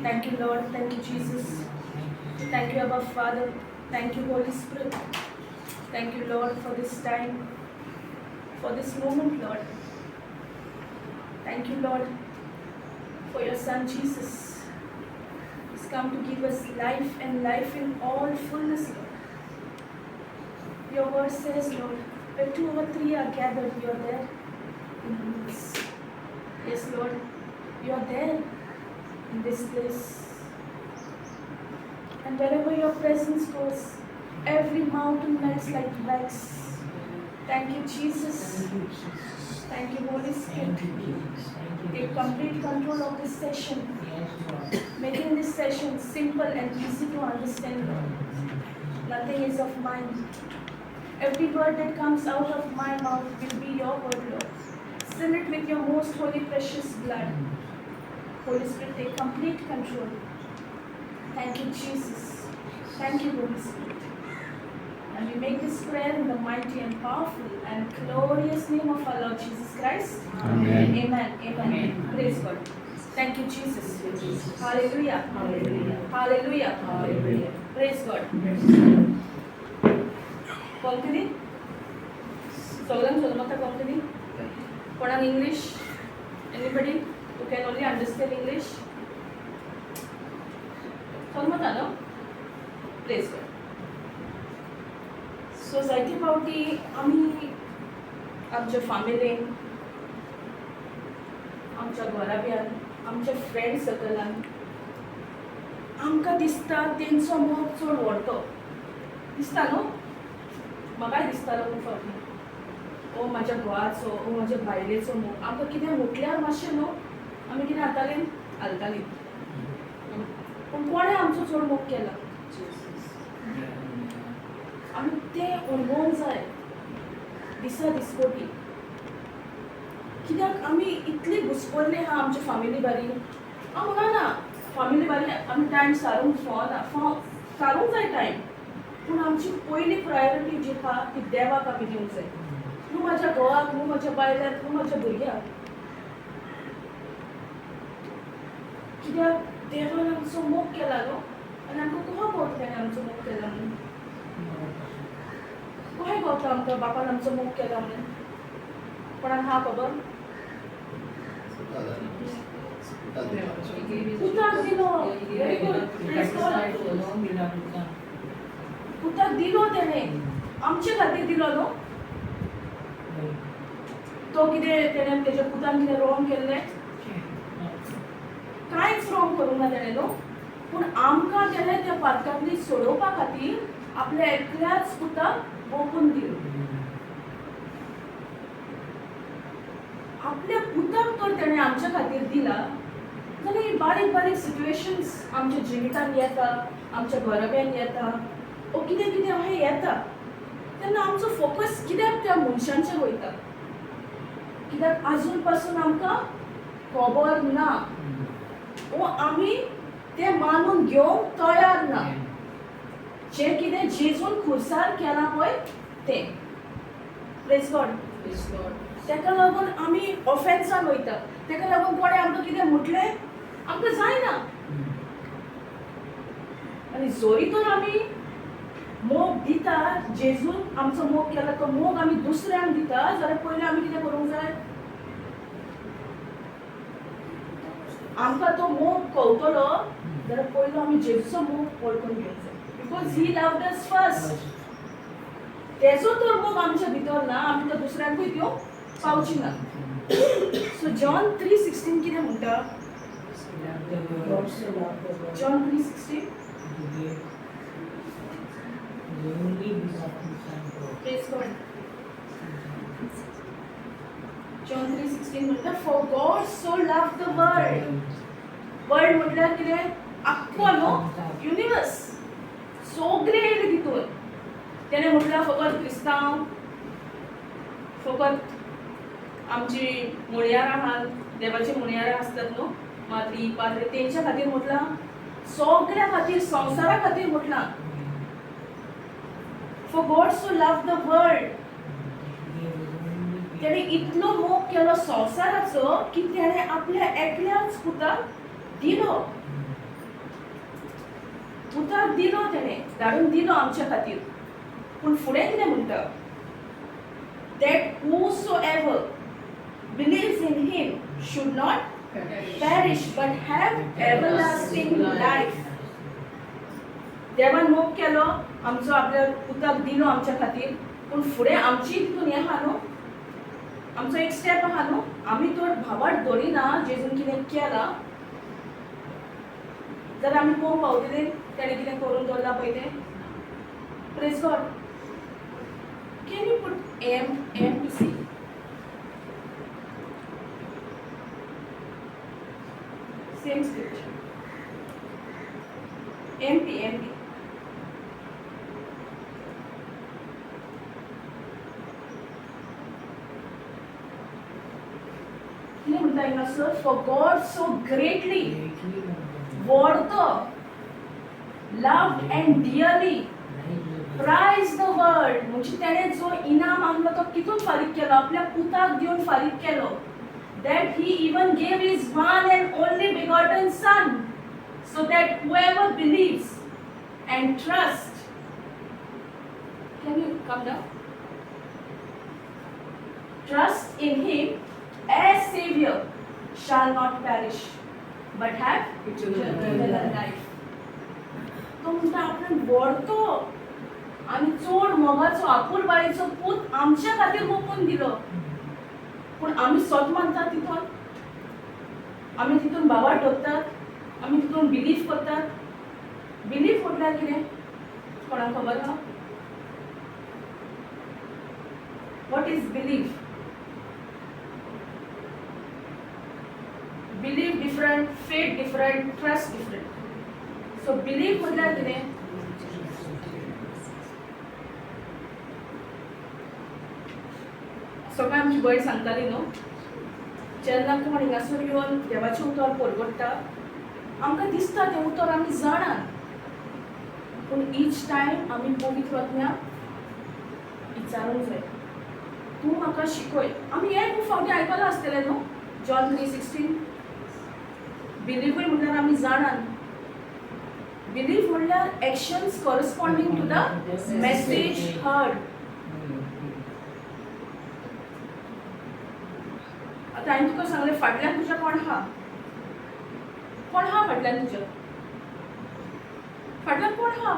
Thank you, Lord. Thank you, Jesus. Thank you, Abba Father. Thank you, Holy Spirit. Thank you, Lord, for this time, for this moment, Lord. Thank you, Lord, for your Son, Jesus. He's come to give us life and life in all fullness, Lord. Your word says, Lord, where 2 or 3 are gathered, you are there in the midst. Yes, Lord, you are there in this place. And wherever your presence goes, every mountain melts like wax. Thank you, Jesus. Thank you, Holy Spirit. Take complete control of this session, making this session simple and easy to understand, Lord. Nothing is of mine. Every word that comes out of my mouth will be your word, Lord. Seal it with your most holy, precious blood. Holy Spirit, take complete control. Thank you, Jesus. Thank you, Holy Spirit. And we make this prayer in the mighty and powerful and glorious name of our Lord Jesus Christ. Amen. Amen. Amen. Praise God. Thank you, Jesus. Hallelujah. Hallelujah. Hallelujah. Hallelujah. Praise God. Company? Solam Solomata company? For an English? Anybody who can only understand English? Solomata, no? Praise God. Society पावटी आमी आमच्या फॅमिलीन आमच्या घराब्यान आमच्या friend सर्कलान आमकां दिसता तेंचो मोग चड व्हडतो दिसता न्हू म्हाकाय दिसतालो खूब फावटी ओ म्हाज्या घोवाचो ओ म्हाज्या बायलेचो मोग आमकां कितें म्हटल्यार मातशें न्हू आमी कितें जातालीं हालतालीं पूण कोणें आमचो चड मोग केला आमी तें अणभवूंक जाय दिसा दिसपोटी कित्याक आमी इतली घुसपल्ली आहा आमच्या फॅमिली बारी हांव म्हणना फॅमिली बारी आमी टायम सारूंक फावना सारूंक जाय टायम पूण आमची पयली प्रायोरिटी जी आहा ती देवाक आमी दिवंक जाय न्हू म्हाज्या घोवाक न्हू म्हाज्या बायलाक न्हू म्हाज्या भुरग्याक कित्याक देवान आमचो मोग केला न्हू आनी आमकां कहो कळटा ताणें आमचो मोग केला म्हणून कहें कळटा आमकां बापान आमचो मोग केला म्हणून कोणाक हा खबर पुताक दिलो व्हेरी गुड पुताक दिलो तेणें आमचे खातीर दिलो न्हू तो कितें तेणें तेज्या पुतान कितें रॉंग केल्लें कांयच रॉंग करूंक ना तेणें न्हू पूण आमकां तेणें त्या पातकांतली सोडोवपा खातीर आपल्या एकल्याच पुताक ओपून दिलो आपल्या पुताक तर तेणें आमच्या खातीर दिला जाल्यार ही बारीक बारीक सिट्युएशन्स आमच्या जिवितान येता आमच्या घराब्यान येता ओ कितें कितें अशें येता तेन्ना आमचो फोकस कित्याक त्या मनशांचेर वयता कित्याक आजून पासून आमकां खबर ना ओ आमी तें मानून घेवंक तयार ना जे कितें जेजून खुर्सार केलां पळय तें प्रेज गॉड तेका लागून आमी ऑफेन्सान वयता तेका लागून कोणें आमकां कितें म्हटलें आमकां जायना आनी जोरी तर आमी मोग दिता जेजून आमचो मोग केला तो मोग आमी दुसऱ्यांक दिता जाल्यार पयलीं आमी कितें करूंक जाय आमकां तो मोग कळटलो जाल्यार पयलो आमी जेजूचो मोग वळखून घेवंक जाय because he loved us first तेजो तर मोग आमच्या भितर ना आमी तो दुसऱ्यांकूय दिवंक पावची ना सो जॉन 3:16 कितें म्हणटा जॉन 3:16 प्रेज गॉड जॉन 3:16 म्हणटा for God so loved the world म्हटल्यार कितें आख्खो न्हू युनिवर्स सगळे येयले तितून तेणें म्हटल्यार फकत क्रिस्तांव फकत आमची मुळयारां आहात देवाची मुळयारां आसतात न्हू माद्री पाद्री तेंच्या खातीर म्हटलां सगळ्या खातीर संवसारा खातीर म्हटलां for God so loved the world तेणें इतलो मोग केलो संवसाराचो की तेणें आपल्या एकल्याच पुताक दिलो उतर दिलो तेणे धाडून दिलो आमच्या खातीर पूण फुडें कितें म्हणटा that whosoever believes in him should not perish but have everlasting life. देवान मोग केलो आमचो आपल्या उदक दिलो आमच्या खातीर पूण फुडें आमची तितून हें आहा न्हू आमचो एक स्टेप आहा न्हू आमी तर भावार्थ धरिना जेजून कितें केलां जाल्यार आमी पळोवंक पावतलीं तेणें कितें करून दवरलां पळय तें praise God Can you put M to C? Same scripture. MP. For God so greatly worth loved and dearly prize the world म्हणजे तेणे जो इनाम आमलो तो कितून फारीक केलो आपल्या पुताक दिवन फारीक केलो that he even gave his one and only begotten son so that whoever believes and trusts can you come down trust in him as savior shall not perish but have eternal life तो म्हणटा आपण वरतो आनी चोड मोगाचो आपूर बायेचो पूत आमच्या खातीर मोपून दिलो पूण आमी सोत मानतात तितून आमी तितून भावार्थ धरतात आमी तितून बिलीव करतात बिलीव म्हटल्यार कितें कोणाक खबर ना what is believe believe different faith different trust different so believe म्हटल्यार कितें सगळें आमची भयण सांगताली न्हू जेन्ना कोण हिंगासर येवन देवाचें उतर परगट्टा आमकां दिसता तें उतर आमी जाणात पूण ईच टायम आमी पवित्र आत्म्याक विचारूंक जाय तूं म्हाका शिकय आमी हें खूब फावटी आयकलां आसतलें न्हू जॉन 3:16 बिलीव म्हणल्यार आमी जाणात बिलीव म्हणल्यार actions corresponding to the message heard आता हांवें तुका सांगलें फाटल्यान तुज्या कोण आहा फाटल्यान तुज्या फाटल्यान कोण आहा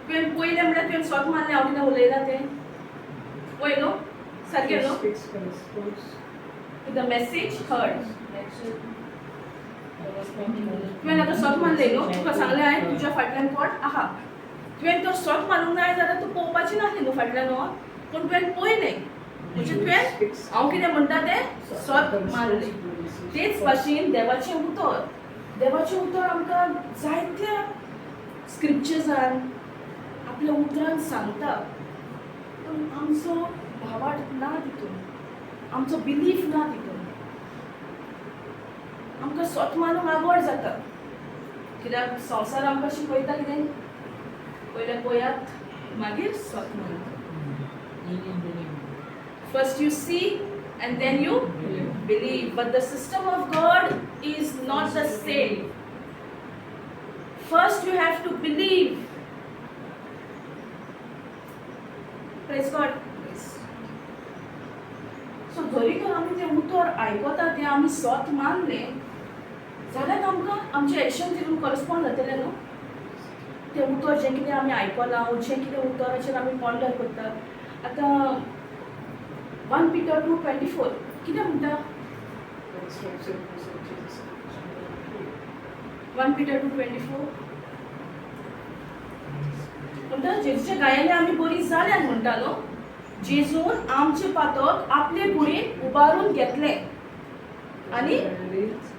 तुवें पयलें म्हणल्यार तुवें स्वत मानलें हांव कितें उलयलां तें पयलो सारकें न्हू टू द मेसेज हर्ड तुवें आतां स्वत मानलें न्हू तुका सांगलें हांवें तुज्या फाटल्यान कोण आहा तुवें तो स्वत मानूंक जाय जाल्यार तूं पळोवपाची नासली न्हू फाटल्यान पूण तुवें पळयलें म्हणजे तुवें हांव कितें म्हणटा तें स्वत मानलें तेच भाशेन देवाचें उतर आमकां जायत्या स्क्रिप्चर्सान आपल्या उतरान सांगता पूण आमचो भावार्थ ना तितून आमचो बिलीफ ना तितून आमकां स्वत मानूंक आवड जाता कित्याक संवसार आमकां शिकयता कितें पयलें पळयात मागीर स्वत मानूंक First you see and then you believe. But the system of God is not the same. First you have to believe. Praise God. So जरी तर आमी तें उतर आयकता तें आमी स्वत मानलें जाल्यार आमकां आमचे एक्शन तितून करस्पॉन्ड जातलें न्हू तें उतर जें कितें आमी आयकलां जें कितें उतराचेर आमी पॉन्डर करतात आतां 1 Peter 2:24 कितें म्हणटा 1 Peter 2:24 म्हणटा जेजूच्या गायांनी आमी बरी जाल्यात म्हणटा न्हू जेजून आमचे पातक आपले कुडीन उबारून घेतले आनी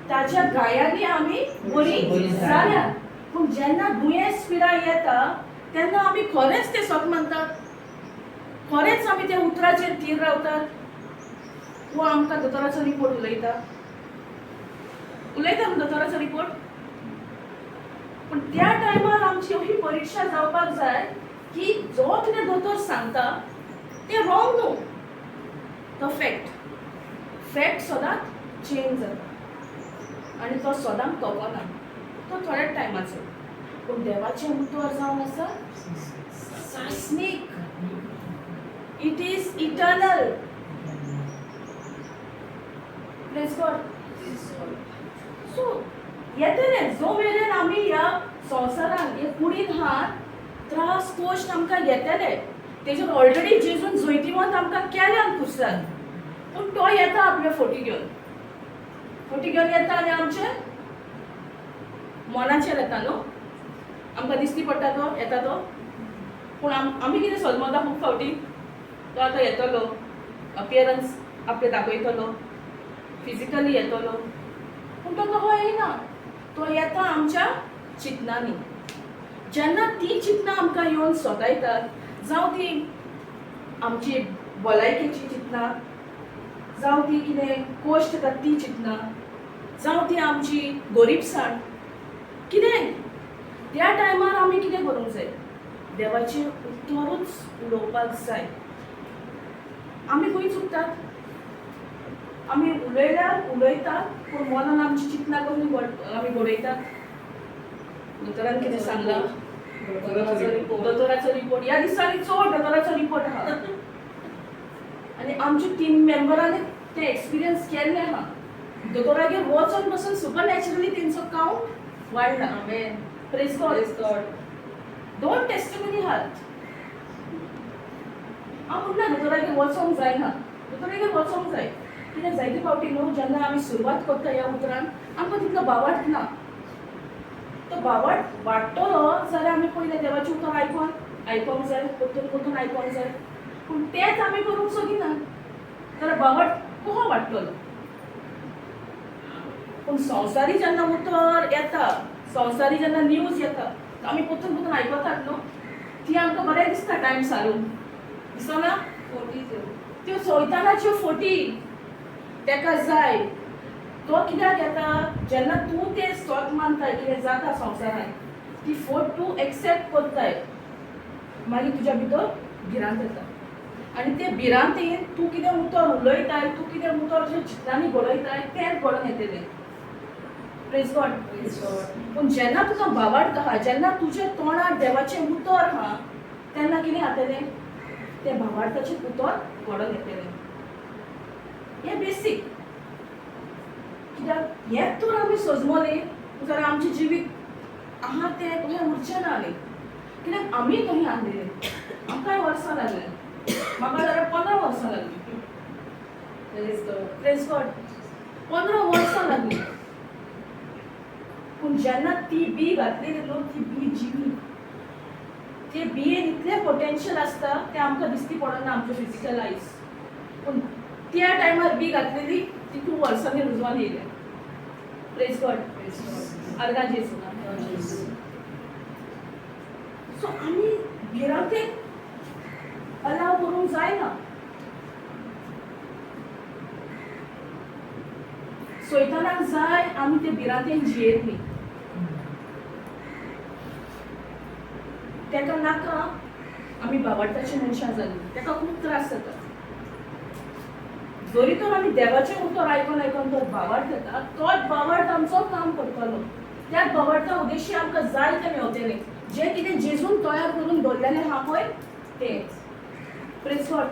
ताच्या गायांनी आमी बरी जाल्यात पूण जेन्ना दुयेंस पिडा येता तेन्ना आमी खरेंच तें स्वत मानतात खरेंच आमी त्या उतराचेर थीर रावतात वो आमकां दोतोराचो रिपोर्ट उलयता न्हू दोतोराचो रिपोर्ट पूण त्या टायमार आमची अशी परीक्षा जावपाक जाय की जो कितें दोतोर सांगता तें रॉंग न्हू तो फॅक्ट सदांच चेंज जाता आनी तो सदांच तोपना, तो थोड्याच टायमाचो. पूण देवाचें उतर जावन आसा सासणीक. It is eternal. Praise God. So येतले जो मेरेन आमी ह्या संवसारान हे कुडीन आहात, त्रास कोश्ट आमकां येतले. तेजेर ऑलरेडी जेजून जैतिवंत आमकां केल्यान कुसरान. पूण तो येता आपले फोटी घेवन. फोटी घेवन येता आनी आमचे मनाचेर येता न्हू. आमकां दिसती पडटा तो येता तो. पूण आमी कितें सलमता खूब फावटी तो आतां येतलो, अपियरन्स आपले दाखयतलो, फिजिकली येतलो. पूण तो तसो येयना. तो येता आमच्या चिंतनांनी. जेन्ना ती चिंतनां आमकां येवन सोदायतात, जावं ती आमची भलायकेची चिंतनां, जावं ती कितें कोश्ट येता ती चिंतनां, जावं ती आमची गोरीबसाण, कितें त्या टायमार आमी कितें करूंक जाय? देवाचें उतरूच उलोवपाक जाय. आमी खंय चुकतात? आमी उलयल्यार उलयतात, पूण मनान आमची चिंतनां करून आमी बडयतात. दोतोरान कितें सांगलां? दोतोराचो रिपोर्ट. ह्या दिसांनी चड दोतोराचो रिपोर्ट आहा. आनी आमच्या टीम मेंबरांनी ते एक्सपिरियन्स केल्ले आहा. दोतोरागेर वचून पासून सुपरनॅचरली तेंचो काउंट वाडला. आमेन. Praise God. दोन टेस्टिमनी आहात. हांव म्हणना दोतोरागेर वचोंक जायना. दोतोरागेर वचोंक जाय. कित्याक जायते फावटी न्हू जेन्ना आमी सुरवात करता ह्या उतरान, आमकां तितलो बावार्थ ना. तो बावार्थ वाडटलो जाल्यार आमी पयलें देवाचें उतर आयकोंक जाय, परतून आयकोंक जाय. पूण तेंच आमी करूंक सोदिना जाल्यार बावार्थ कसो वाडटलो? पूण संवसारी जेन्ना उतर येता, संवसारी जेन्ना न्यूज येता, आमी परतून आयकतात न्हू, ती आमकां बरें दिसता टायम सारून. दिसना? त्यो सैतानाच्यो फोटी तेका जाय. तो कित्याक येता? जेन्ना तूं तें सत मानताय कितें जाता संवसारान, ती फोट तूं एक्सेप्ट करताय, मागीर तुज्या भितर भिरांत येता. आनी ते भिरांतेन तूं कितें उतर उलयताय, तूं कितें उतर तुज्या चित्रांनी बरयताय, तेंच घडोवन येतलें. Praise God. पूण जेन्ना तुका बावार्थ आहा, जेन्ना तुज्या तोंडार देवाचें उतर आहा, तेन्ना कितें जातलें? तें बावार्थाचें उतर घडोवन येतलें. हें बेसीक. कित्याक हेंच तर आमी सजमले जाल्यार आमचें जिवीत आहा तें तशें उरचें ना न्ही. कित्याक आमी तशें आसलेलीं. आमकांय वर्सां लागलीं. म्हाका जाल्यार 15 वर्सां लागलीं. Praise God. 15 वर्सां लागलीं. पूण जेन्ना ती बी घातलेली न्हू, ती बी जिवी. ते बियेन इतलें पोटेन्शियल आसता तें आमकां दिसती पडना आमच्या फिजिकल आयज. पूण त्या टायमार बी घातलेली ती खूब वर्सांनी रुजवान येयल्या. Praise God. आर्गा जेजू. सो आमी भिरांतेक अलाव करूंक जायना. सैतानाक जाय आमी ते भिरांतेन जियेतलीं. तेका नाका आमी बावार्थाची मनशां जालीं. तेका खूब त्रास जाता. जरी तर आमी देवाचें उतर आयकोन तो बावार्थ येता, तोच बावार्थ आमचो काम करतलो. त्याच बावार्था उद्देशी आमकां जाय तें मेवतलें. जें कितें जेजून तयार करून दवरलेलें आहा पळय तेंच. Praise God.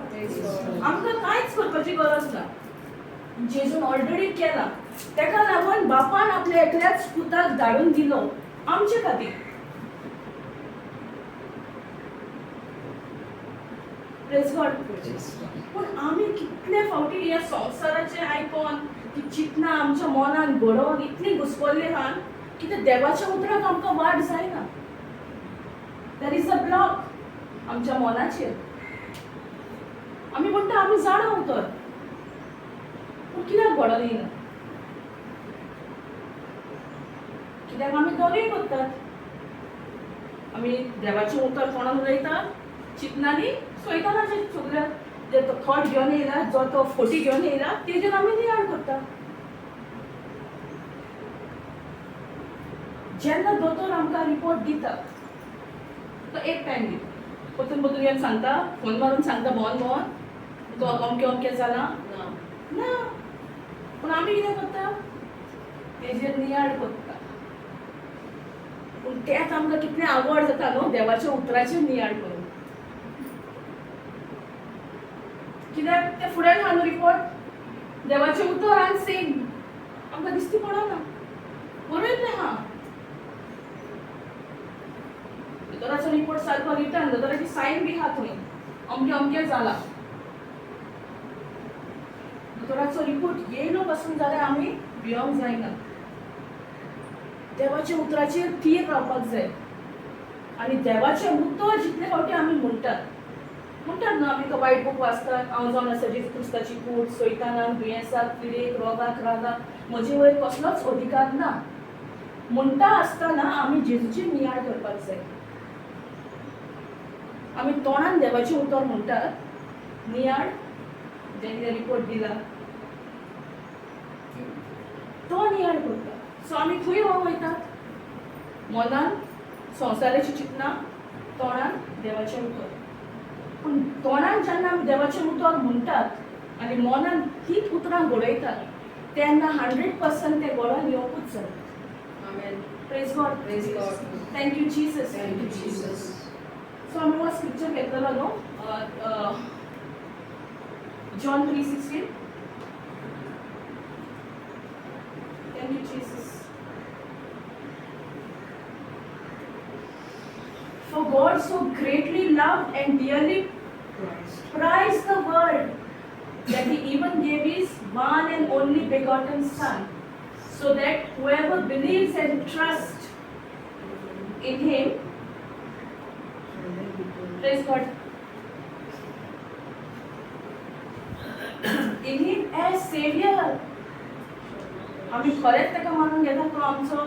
आमकां कांयच करपाची गरज ना. जेजून ऑलरेडी केलां. तेका लागून बापान आपल्या एकल्याच पुताक धाडून दिलो आमचे खातीर. Praise God. पूण आमी कितले फावटी ह्या संवसाराचें आयकोन ती चिंतनां आमच्या मनान घडोवन इतलीं घुस्पल्लीं आहात की ते देवाच्या उतराक आमकां वाट जायना. देर इज अ ब्लॉक आमच्या मनाचेर. आमी म्हणटा आमी जाणा उतर, पूण कित्याक घडोवन येयना? कित्याक आमी दोनूय करतात. आमी देवाचें उतर तोंडान उलयतात, चिंतनांनी सैतानाचे सगळे जे तो थॉट घेवन येयला, जो तो फोटी घेवन येयला, तेजेर आमी नियाळ करता. जेन्ना दोतोर आमकां रिपोर्ट दिता, तो एक टायम दिता. परतून येवन सांगता, फोन मारून सांगता भोंवन तो अमकें अमकें जालां ना. पूण आमी कितें करता? तेजेर नियाळ कोत्ता पूण तेच आमकां कितलें आवड जाता न्हू देवाच्या उतराचेर नियाळ करूंक कित्याक ते फुड्यान आहा न्हू रिपोर्ट देवाचें उतर आनी सेम आमकां दिसती पडना बरयल्लें आहा दोतोराचो रिपोर्ट सारको रिटर्न दोतोराची सायन बी आहा थंय अमकें अमकें जालां दोतोराचो रिपोर्ट येयलो पासून जाल्यार आमी भियोंक जायना देवाच्या उतराचेर थीर रावपाक जाय आनी देवाचें उतर जितले फावटी आमी म्हणटात न्हू आमी तो वायट बूक वाचतात हांव जावन आसा जेजू क्रिस्ताची कूड सैतानाक दुयेंसाक पिडेक रोगाक रागाक म्हजे वयर कसलोच अधिकार ना म्हणटा आसतना आमी जेजूचेर नियाळ करपाक जाय आमी तोंडान देवाचें उतर म्हणटात नियाळ जेणे रिपोर्ट दिला तो नियाळ करता सो आमी खंय वयतात मनान संवसाराची चिंतना तोंडान देवाचें उतर पूण तोंडान जेन्ना आमी देवाचें उतर म्हणटात आनी मनान तीच उतरां घडयतात तेन्ना 100% ते घडोवन येवंकूच जाय आमेन praise God thank you Jesus so आमी हो स्क्रिप्चर घेतलेलो न्हू John 3:16 thank you Jesus For God so greatly loved and dearly prized the world that He even gave His one and only begotten Son, so that whoever believes and trusts in Him, praise God, in Him as Savior. आम्ही खरेंच ताका मानून घेता तो आमचो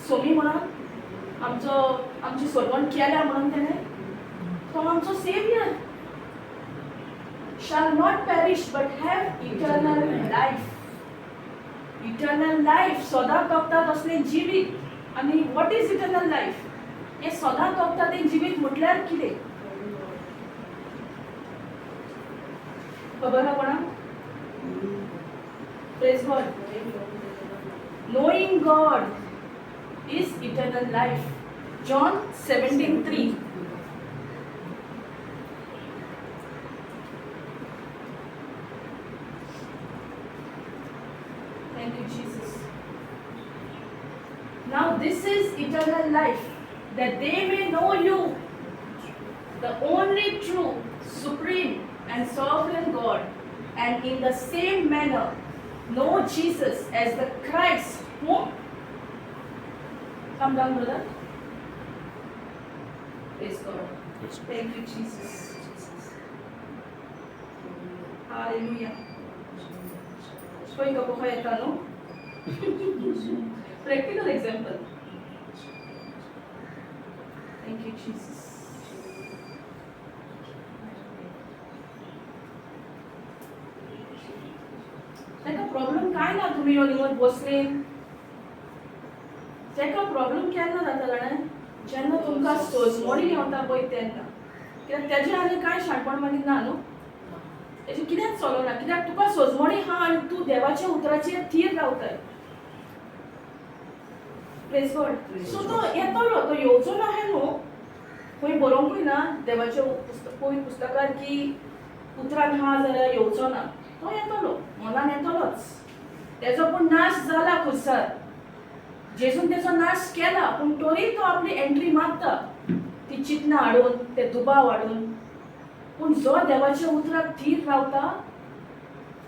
सोमी म्हणून आमची सोडवण केल्या म्हणून तेणें तो आमचो saviour shall not perish but have eternal life सदां तोपता तसलें जिवीत आनी what is eternal life हे सदां तोपता तें जिवीत म्हटल्यार कितें खबर आहा कोणाक praise God knowing God is eternal life. John 17:3. Thank you, Jesus. Now this is eternal life, that they may know you, the only true, supreme and sovereign God, and in the same manner know Jesus as the Christ, whom come down, brother. Praise God. Thank you, Jesus. Hallelujah. Showing up a no? Practical example. Thank you, Jesus. ताका problem काय ना तुम्ही येवन बसले ताका problem केन्ना जाता जाणा जेन्ना तुमकां सोजमोडी येवता पळय तेन्ना कित्याक तेजें आनी कांय शाणपण मागीर ना न्हू तेजें कितेंच चलना कित्याक तुका सोजमोडी आहा आनी तूं देवाच्या उतराचेर थीर रावताय प्रेज गॉड सो तो येतलो तो येवचो ना हें न्हू खंय बरोवंकूय ना देवाच्या पुस्तकार की उतरान आहा जाल्यार येवचो ना तो येतलो मनान येतलोच तेजो पूण नाश जाला खुर्सार जेजून तेजो नाश केला पूण तोरी तो आपली एंट्री मारता ती चिंतना हाडून ते दुबाव हाडून पूण जो देवाच्या उतराक थीर रावता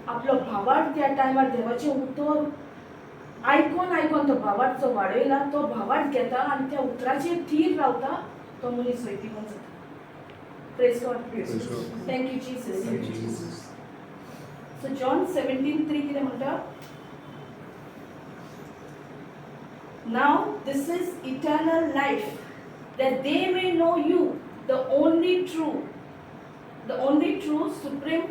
आपलो भावार्थ त्या टायमार देवाचें उतर आयकोन तो भावार्थ जो वाडयला तो भावार्थ घेता आनी त्या उतराचेर थीर रावता तो मनीस वैतीवन जाता praise God thank you Jesus so John 17:3 कितें म्हणटा Now this is eternal life, that they may know you, the only true, supreme.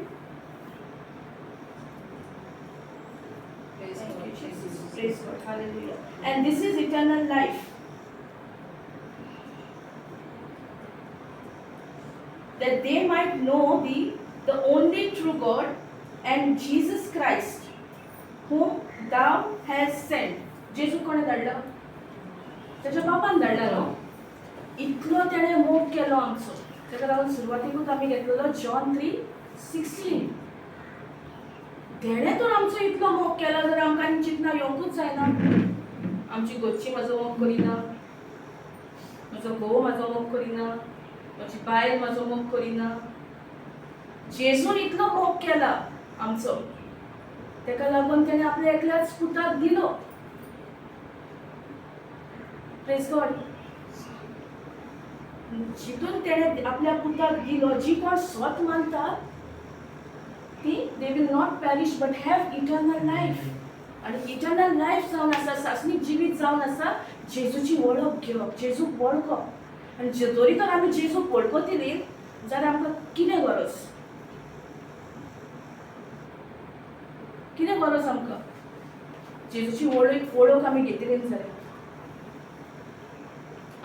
Praise God, Jesus. Praise God, hallelujah. And this is eternal life, that they might know the only true God and Jesus Christ, whom thou hast sent. जेजू कोणे धाडला? त्याच्या बापान धाडला न्हू. इतलो तेणे मोग केलो आमचो. ताका लागून सुरवातीकूच आमी घेतलेलो जॉन 3:16. तेणे तर आमचो इतलो मोग केला जाल्यार आमकां आनी चिंतना येवंकूच जायना. आमची घरची म्हाजो मोग करिना, म्हजो घोव म्हाजो मोग करिना, म्हजी बायल म्हाजो मोग करिना. जेजून इतलो मोग केला आमचो, ताका लागून तेणे आपल्या एकल्याच पुताक दिलो. Praise God. जितून तेणे आपल्या पुताक दिलो, जी कोण स्वत मानतात ती they will not parish but have eternal life. आणि इटर्नल लायफ जावन आसा, सासणीक जिवीत जावन आसा जेजूची वळख घेवप, जेजूक वळखप. आनी जरी तर आमी जेजूक वळखतली जाल्यार आमकां कितें गरज? कितें गरज आमकां? जेजूची वळख आमी घेतली जाल्यार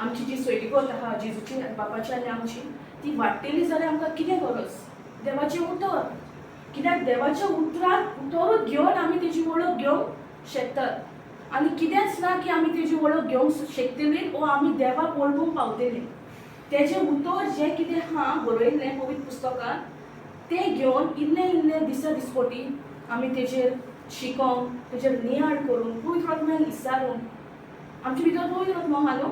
आमची जी सोयरीगत आहा जेजूची बापाची आनी आमची ती वाडटली जाल्यार आमकां कितें गरज? देवाचें उतर. कित्याक देवाच्या उतरूच घेवन आमी तेजी वळख घेवंक शकतात. आनी कितेंच ना की आमी तेजी वळख घेवंक शकतली वो आमी देवाक वळखूंक पावतली. तेजें उतर जें कितें आहा बरयल्लें पवित्र पुस्तकांत तें घेवन इल्लें इल्लें दिसपटी आमी तेजेर शिकोवंक, तेजेर नियाळ करून, पवित्र आत्म्याक विचारून. आमचे भितर पवित्र आत्मा आहा न्हू?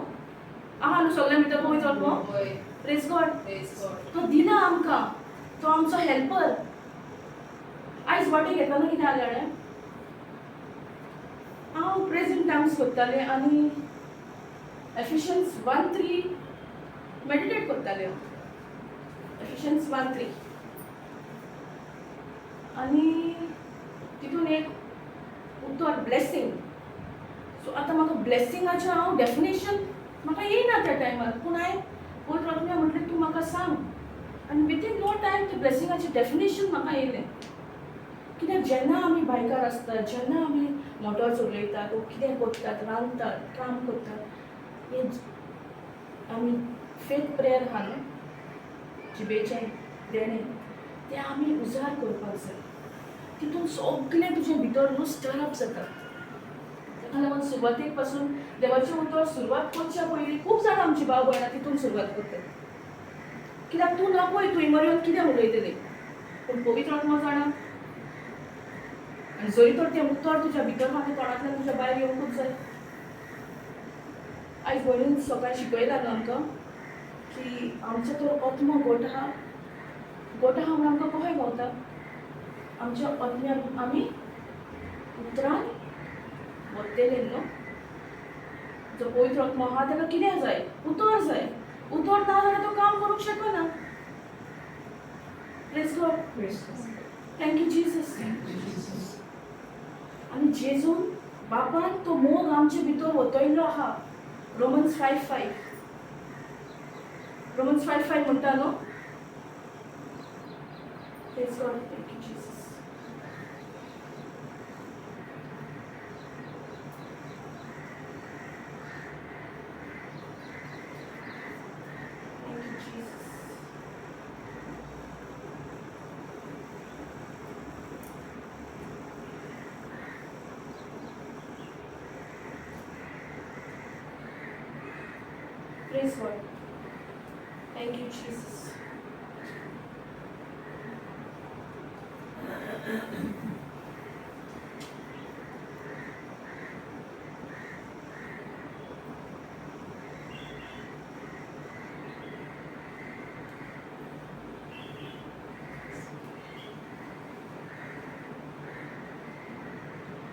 आहा न्हू सगळ्या भितर पवित्र आत्मा? Praise God. तो दिला आमकां, तो आमचो हेल्पर. आयज वाटे घेताना कितें जालें? हांव प्रेझेंट टायम्स करतालें आनी एफिशियन्स 1:3 मेडिटेट करतालें हांव. एफिशियन्स 1:3 आनी तितून एक उतर ब्लेसिंग. सो आतां म्हाका ब्लेसिंगाचें हांव डेफिनेशन म्हाका येयना त्या टायमार, पूण हांवें पवित्र आत्म्याक म्हटलें तूं म्हाका सांग. आनी विथीन नो टायम तें ब्लेसिंगाचें डेफिनेशन म्हाका येयलें. कित्याक जेन्ना आमी भायकार आसतात, जेन्ना आमी मोटर चलयतात वो कितें करतात, रांदतात, काम करतात, हें आमी फेथ प्रेयर आहा न्हू, जिबेचें देणें, तें आमी उजार करपाक जाय. तितून सगळें तुजें भितर न्हू स्टर अप जाता. ताका लागून सुरवातेक पासून देवाचें उतर सुरवात करच्या पयलीं खूब जाणां आमची भाव भयणां तितून सुरवात करतात. कित्याक तूं ना पळय थंय मरेन कितें उलयतलें, पूण पवित्र आत्मा जाणा. आनी जरी तर तें उतर तुज्या भितर आहा तें तोंडांतल्यान तुज्या भायर येवंकूच जाय. आयज भयणीन सकाळीं शिकयलां न्हू आमकां की आमचो तो आत्मा घट आहा म्हणून आमकां कशें गावता? आमच्या आत्म्याक आमी उतरान वतलेले न्हू. जो पवित्र आत्मा आहा ताका कितें जाय? उतर जाय. उतर ना जाल्यार तो काम करूंक शकना. Praise God. Thank you Jesus. आनी जेजून बापान तो मोग आमचे भितर वतयल्लो आहा. रोमन्स 5:5 म्हणटा न्हू. Praise God. Thank you Jesus. Praise God. Thank you, Jesus.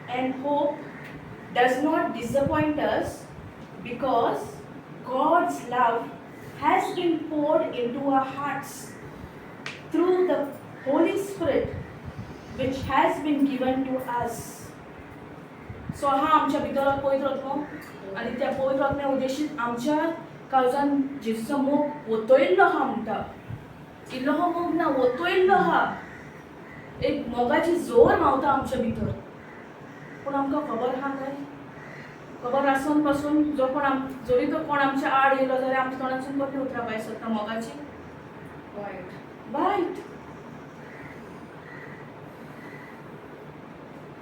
And hope does not disappoint us because God's love has been poured into our hearts through the Holy Spirit which has been given to us. So हा आमच्या भितर पवित्र आत्मा आनी त्या पवित्र आत्म्या उद्देशीत आमच्या काळजान जेजूचो मोग वतयल्लो आहा म्हणटा. इल्लो हो मोग ना, वतयल्लो आहा. एक मोगाची जोर मावता आमच्या भितर. पूण आमकां खबर आहा काय? खबर आसून पासून जरी तो कोण आमच्या आड येयलो जाल्यार आमच्या तोंडासून कसली उतरां भायर सरता? मोगाची, वायट.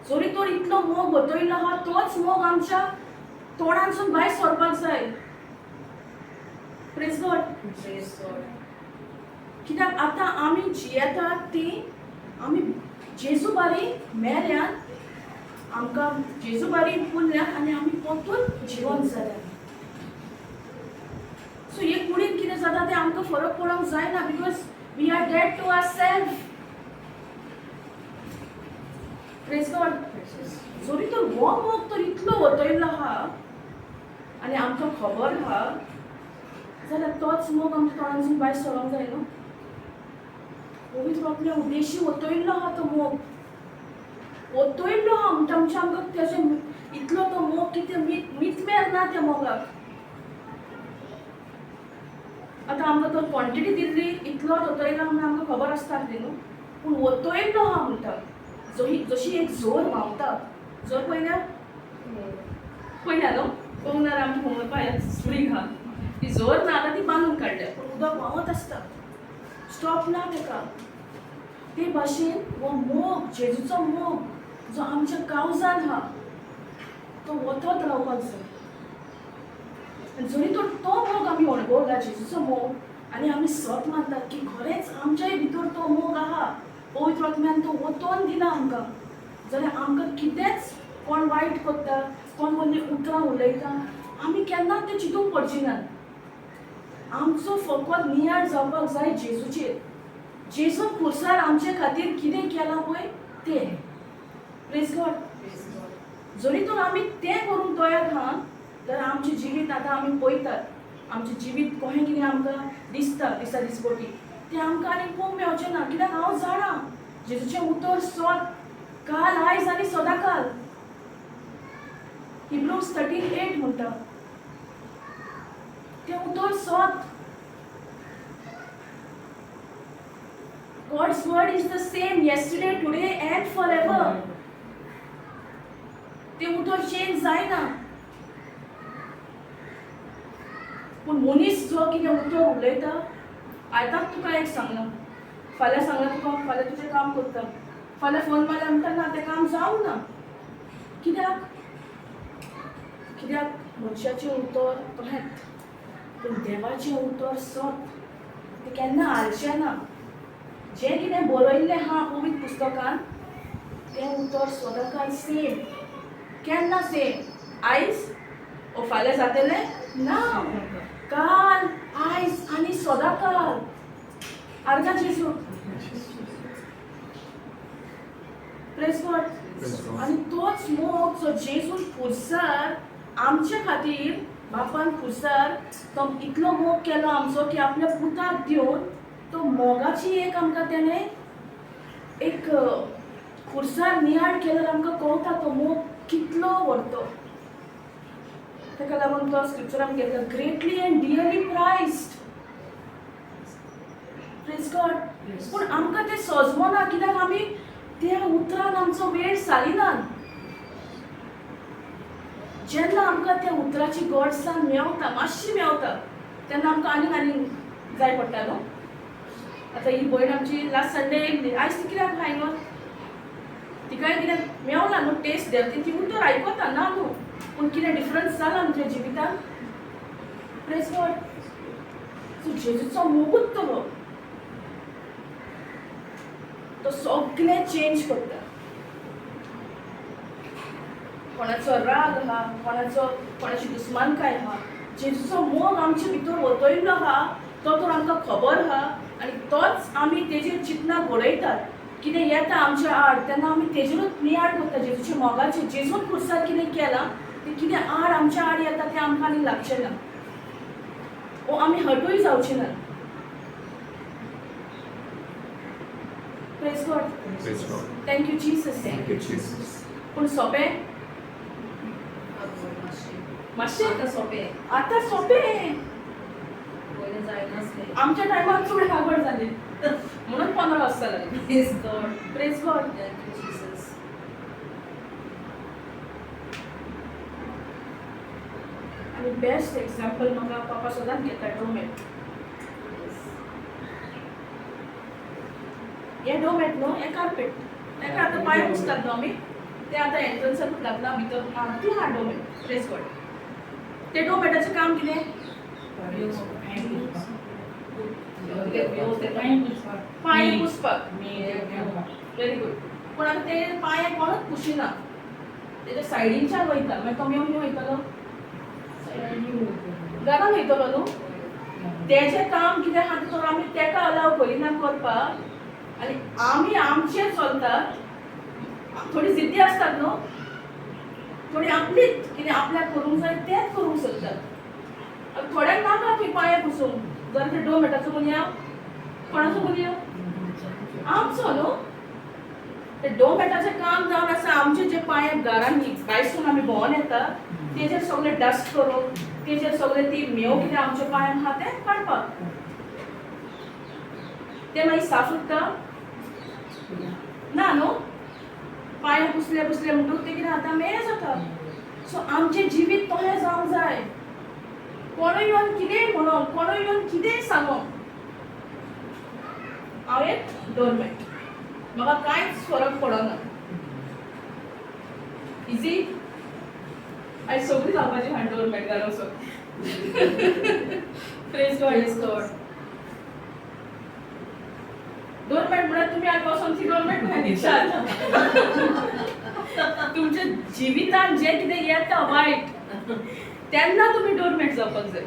जोरी तो इतलो मोग बतयलो आहा तोच मोग आमच्या तोंडांसून भायर सरपाक जाय. Praise God. कित्याक आतां आमी जियेतात ती आमी जेजू बारी मेल्यान आमकां जेजू बारी पुरल्यान आनी आमी परतून जिवंत जाल्यात. सो हे कुडीन कितें जाता तें आमकां फरक पडोंक जायना because we are dead to our self. Praise God. जोरी तर हो मोग तर इतलो वतयलो आहा आनी आमकां खबर आहा जाल्यार तोच मोग आमच्या तोंडांसून भायर सरोंक जाय न्हू. पवित्र आपल्या उद्देशी वतयल्लो आहा तो मोग. वतयल्लो आहा म्हणटा आमच्या आमकां तेजे इतलो तो मोग कितें मितमेर ना त्या मोगाक. आतां आमकां तो क्वॉन्टिटी दिल्ली इतलो वतयला म्हणून आमकां खबर आसताली न्हू. पूण वतयल्लो आहा म्हणटा जशी एक जोर व्हांवता. जोर पयल्या न्हू कोंगणार आमी होमोवपाक स्प्रिंग आहा ती जोर ना आतां ती बांदून काडल्या पूण उदक व्हांवत आसता. स्टॉप ना तेका. ते भाशेन हो मोग जेजूचो मोग जो आमच्या काळजान आहा तो वतत रावपाक जाय. जरी तो मोग आमी अणभवला जेजूचो मोग आनी आमी सत मानतात की खरेंच आमच्याय भितर तो मोग आहा. पवित्र आत्म्यान तो वतोन दिला आमकां. जाल्यार आमकां कितेंच कोण वायट करता कोण कसलीं उतरां उलयता आमी केन्नाच तें चिंतूंक पडची नात. आमचो फकत नियाळ जावपाक जाय जेजूचेर. जेजू खुर्सार आमचे खातीर कितें केलां पळय तें. Praise God. जरी तर आमी तें करूंक तयार आहा तर आमचें जिवीत आतां आमी पळयतात आमचें जिवीत कशें कितें आमकां दिसता दिसपटी तें आमकां आनी पळोवंक मेळचें ना. कित्याक हांव जाणा जेजूचें उतर सत काल आयज आनी सदांकाल. हिब्रूज 13:8 म्हणटा तें उतर सत. God's word is the same yesterday, today and forever. ते उतर चेंज जायना. पूण मनीस जो कितें उतर उलयता आयताक तुका एक सांगना फाल्यां सांगना तुका फाल्यां तुजें काम करता फाल्यां फोन मारल्यार म्हणटा ना तें काम जावंक ना. कित्याक मनशाचें उतर तोहेंच पूण देवाचें उतर सत. तें केन्ना हालचें ना. जें कितें बरयल्लें आहा पवित्र पुस्तकान तें उतर सदांकाल सेम. केन्ना सेम आयज ओ फाल्यां जातलें ना. काल आयज आनी सदांकाल. आर्गा जेजू. Praise God. आनी तोच मोग जो जेजून खुर्सार आमचे खातीर बापान खुर्सार तो इतलो मोग केलो आमचो की आपल्या पुताक दिवन तो मोगाची एक आमकां तेणें एक खुर्सार नियाळ केल्यार आमकां कळटा तो मोग कितलो व्हरतो. ताका लागून तो स्क्रिप्चरान घेतला greatly end dearly priced. Praise God. पूण आमकां तें सजमना कित्याक आमी त्या उतरान आमचो वेळ सारिनात. जेन्ना आमकां त्या उतराची गॉडसाण मेवता मातशी मेवता तेन्ना आमकां आनीक जाय पडटा न्हू. आतां ही भयण आमची लास्ट संडे येयल्ली आयज ती कित्याक खायना तिकाय कितें मेवला न्हू टेस्ट द्या ती उतर आयकता ना न्हू पूण कितें डिफरन्स जाला आमच्या जिवितान. Praise God. सो जेजूचो मोगूच तो सगळें चेंज करता. कोणाचो राग आहा कोणाची दुस्मानकाय आहा जेजूचो मोग आमचे भितर वतयल्लो आहा तो तर आमकां खबर आहा आनी तोच आमी तेजेर चिंतना घडयतात. कितें येता आमच्या आड तेन्ना आमी तेजेरूच नियाळ करता जेजूच्या मोगाचेर. जेजून खुर्सार कितें केलां तें कितें आड आमच्या आड येता तें आमकां आनी लागचें ना. ओ आमी हटूय जावचें ना. Praise God. Thank you Jesus. पूण सोंपें मातशें आतां सोंपें. आमच्या टायमार चड आवड जाली म्हणून 15 वाजता लागली. Praise God. आनी बेस्ट एग्जाम्पल म्हाका पापा सदांच घेता डोमेट. हे डोमेट न्हू हे कार्पेट ताका आतां पांय पुसतात न्हू आमी ते आता एंट्रन्साक लागला भितर ती हा डोमेट प्रेस गॉड. ते डोमेटाचें काम कितें? पांय पुसपाक. Very good. पूण आतां ते पांय कोणूच पुशिना, तेच्या सायडीनच्यान वयता, मागीर तो मेवन खंय वयतलो? घरान वयतलो न्हू. तेजें काम कितें आहा तर आमी तेका अलाव करिना करपाक आनी आमी आमचें चलतात. थोडी जिद्दी आसतात न्हू, थोडी आपलीच कितें आपल्याक करूंक जाय तेंच करूंक सोदतात. थोड्यांक नाका थंय पांय पुसूंक, जाल्यार ते डोमेटाचो गुन्यांव कोणाचो गुन्यांव? आमचो न्हू. ते डोमेटाचें काम जावन आसा आमचे जे पांय घरांनी भायसून आमी भोंवोन येता तेजेर सगळे डस्ट करून, तेजेर सगळे ती मेव कितें आमच्या पांयांक आहा तें काडपाक. ते मागीर साफ उरता ना न्हू. पांय पुसले म्हणटूच ते कितें जाता? मेळ जाता. सो आमचें जिवीत तशें जावंक जाय. कोणूय येवन कितेंय म्हणून, कोणूय येवन कितेंय सांगूं, हांव एक डोरमॅट, म्हाका कांयच फरक पडना. इजी आयज सगळीं जावपाची हांव डोरमॅट घरा वचून. Praise God. डोरमॅट म्हळ्यार तुमी आतां वचून ती डोरमॅट म्हळ्यार दिशात. तुमच्या जिवितांत जें कितें येता वायट तेन्ना तुमी डोरमॅट जावपाक जाय.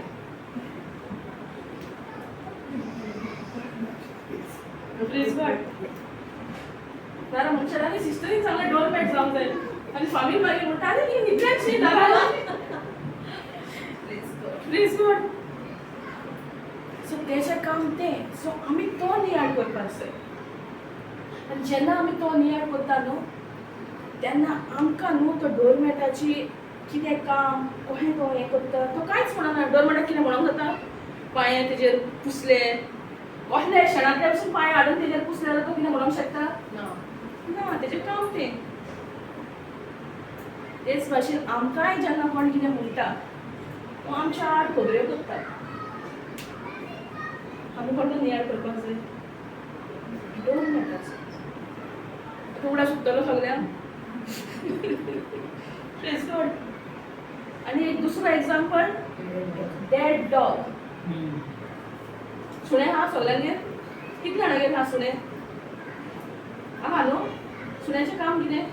Praise God. घरा मनशांनी सिस्टरीन सांगलें डोरमॅट जावंक जाय आनी स्वामी मागीर म्हणटा आरे ही न्हिदल्याची घरा. Praise God. सो तेजें काम तें. सो आमी तो नियाळ करपाक जाय. आनी जेन्ना आमी तो नियाळ करता न्हू तेन्ना आमकां न्हू तो डोरमॅटाची कितें काम, कशें तो हें करता तो कांयच म्हणना. डोरमॅटाक कितें म्हणूंक जाता? पांय तेजेर पुसले, कसले शेणांतले वचून पांय हाडून तेजेर पुसले जाल्यार तो कितें म्हणूंक शकता? ना. तेजें काम तें. तेच भाशेन आमकांय जेन्ना कोण कितें म्हणटा तो आमच्या आड खबऱ्यो करता. आमी कोण नियाळ करपाक जाय? डोरमॅटाचो. उगडा सुट्टलो सगळ्यांक. Praise God. आनी एक दुसरो एग्जाम्पल, डेड डॉग. सुणें आहा सगळ्यांगेर? कितले जाणांगेर आहा सुणें? आहा न्हू. सुण्याचें काम कितें?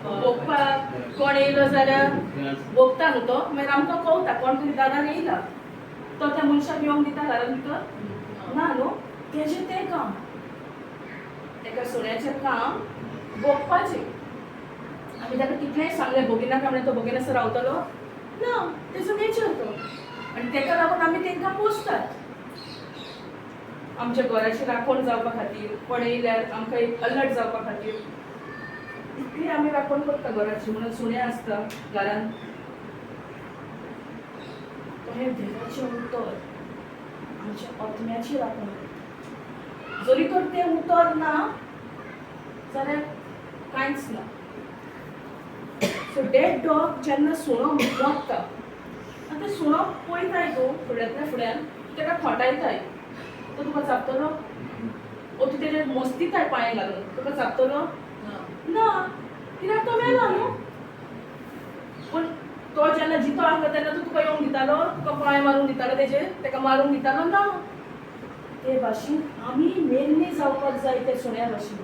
भोगपाक. कोण येयलो जाल्यार भोगता न्हू तो, मागीर आमकां कळटा कोण तरी दादान येयला, तो त्या मनशाक येवंक दिता घरान भितर? ना न्हू. तेजें तें काम. तेका सुण्याचें काम भोगपाचें. आमी ताका कितलेंय सांगलें भोगिनाका म्हणल्यार तो भोगिनासतना रावतलो? ना. तेजो नेचर तो. आनी तेका लागून आमी तांकां पोसतात. आमच्या घराची राखण जावपा खातीर, कोण येयल्यार आमकां एक अलर्ट जावपा खातीर इतली आमी राखण करता घराची. म्हणून सुणें आसता घरान. तशें देवाचें उतर आमच्या आत्म्याची राखण करता. जरी तर तें उतर ना जाल्यार कांयच ना. सो डेड डॉग जेन्ना सुणो मोडटा आनी तें सुणो पळयताय तूं फुड्यांतल्या फुड्यान, तेका खोटायताय, तो तुका चाबतलो? ओ तूं तेजेर मस्तिताय पांय घालून, तुका चाबतलो? ना. कित्याक तो मेला न्हू. पूण तो जेन्ना जितो आसलो तेन्ना तूं तुका येवंक दितालो? तुका पांय मारूंक दितालो तेजेर? तेका मारूंक दितालो? ना. ते भाशेन आमी मेल्लीं जावपाक जाय ते सुण्या भाशेन.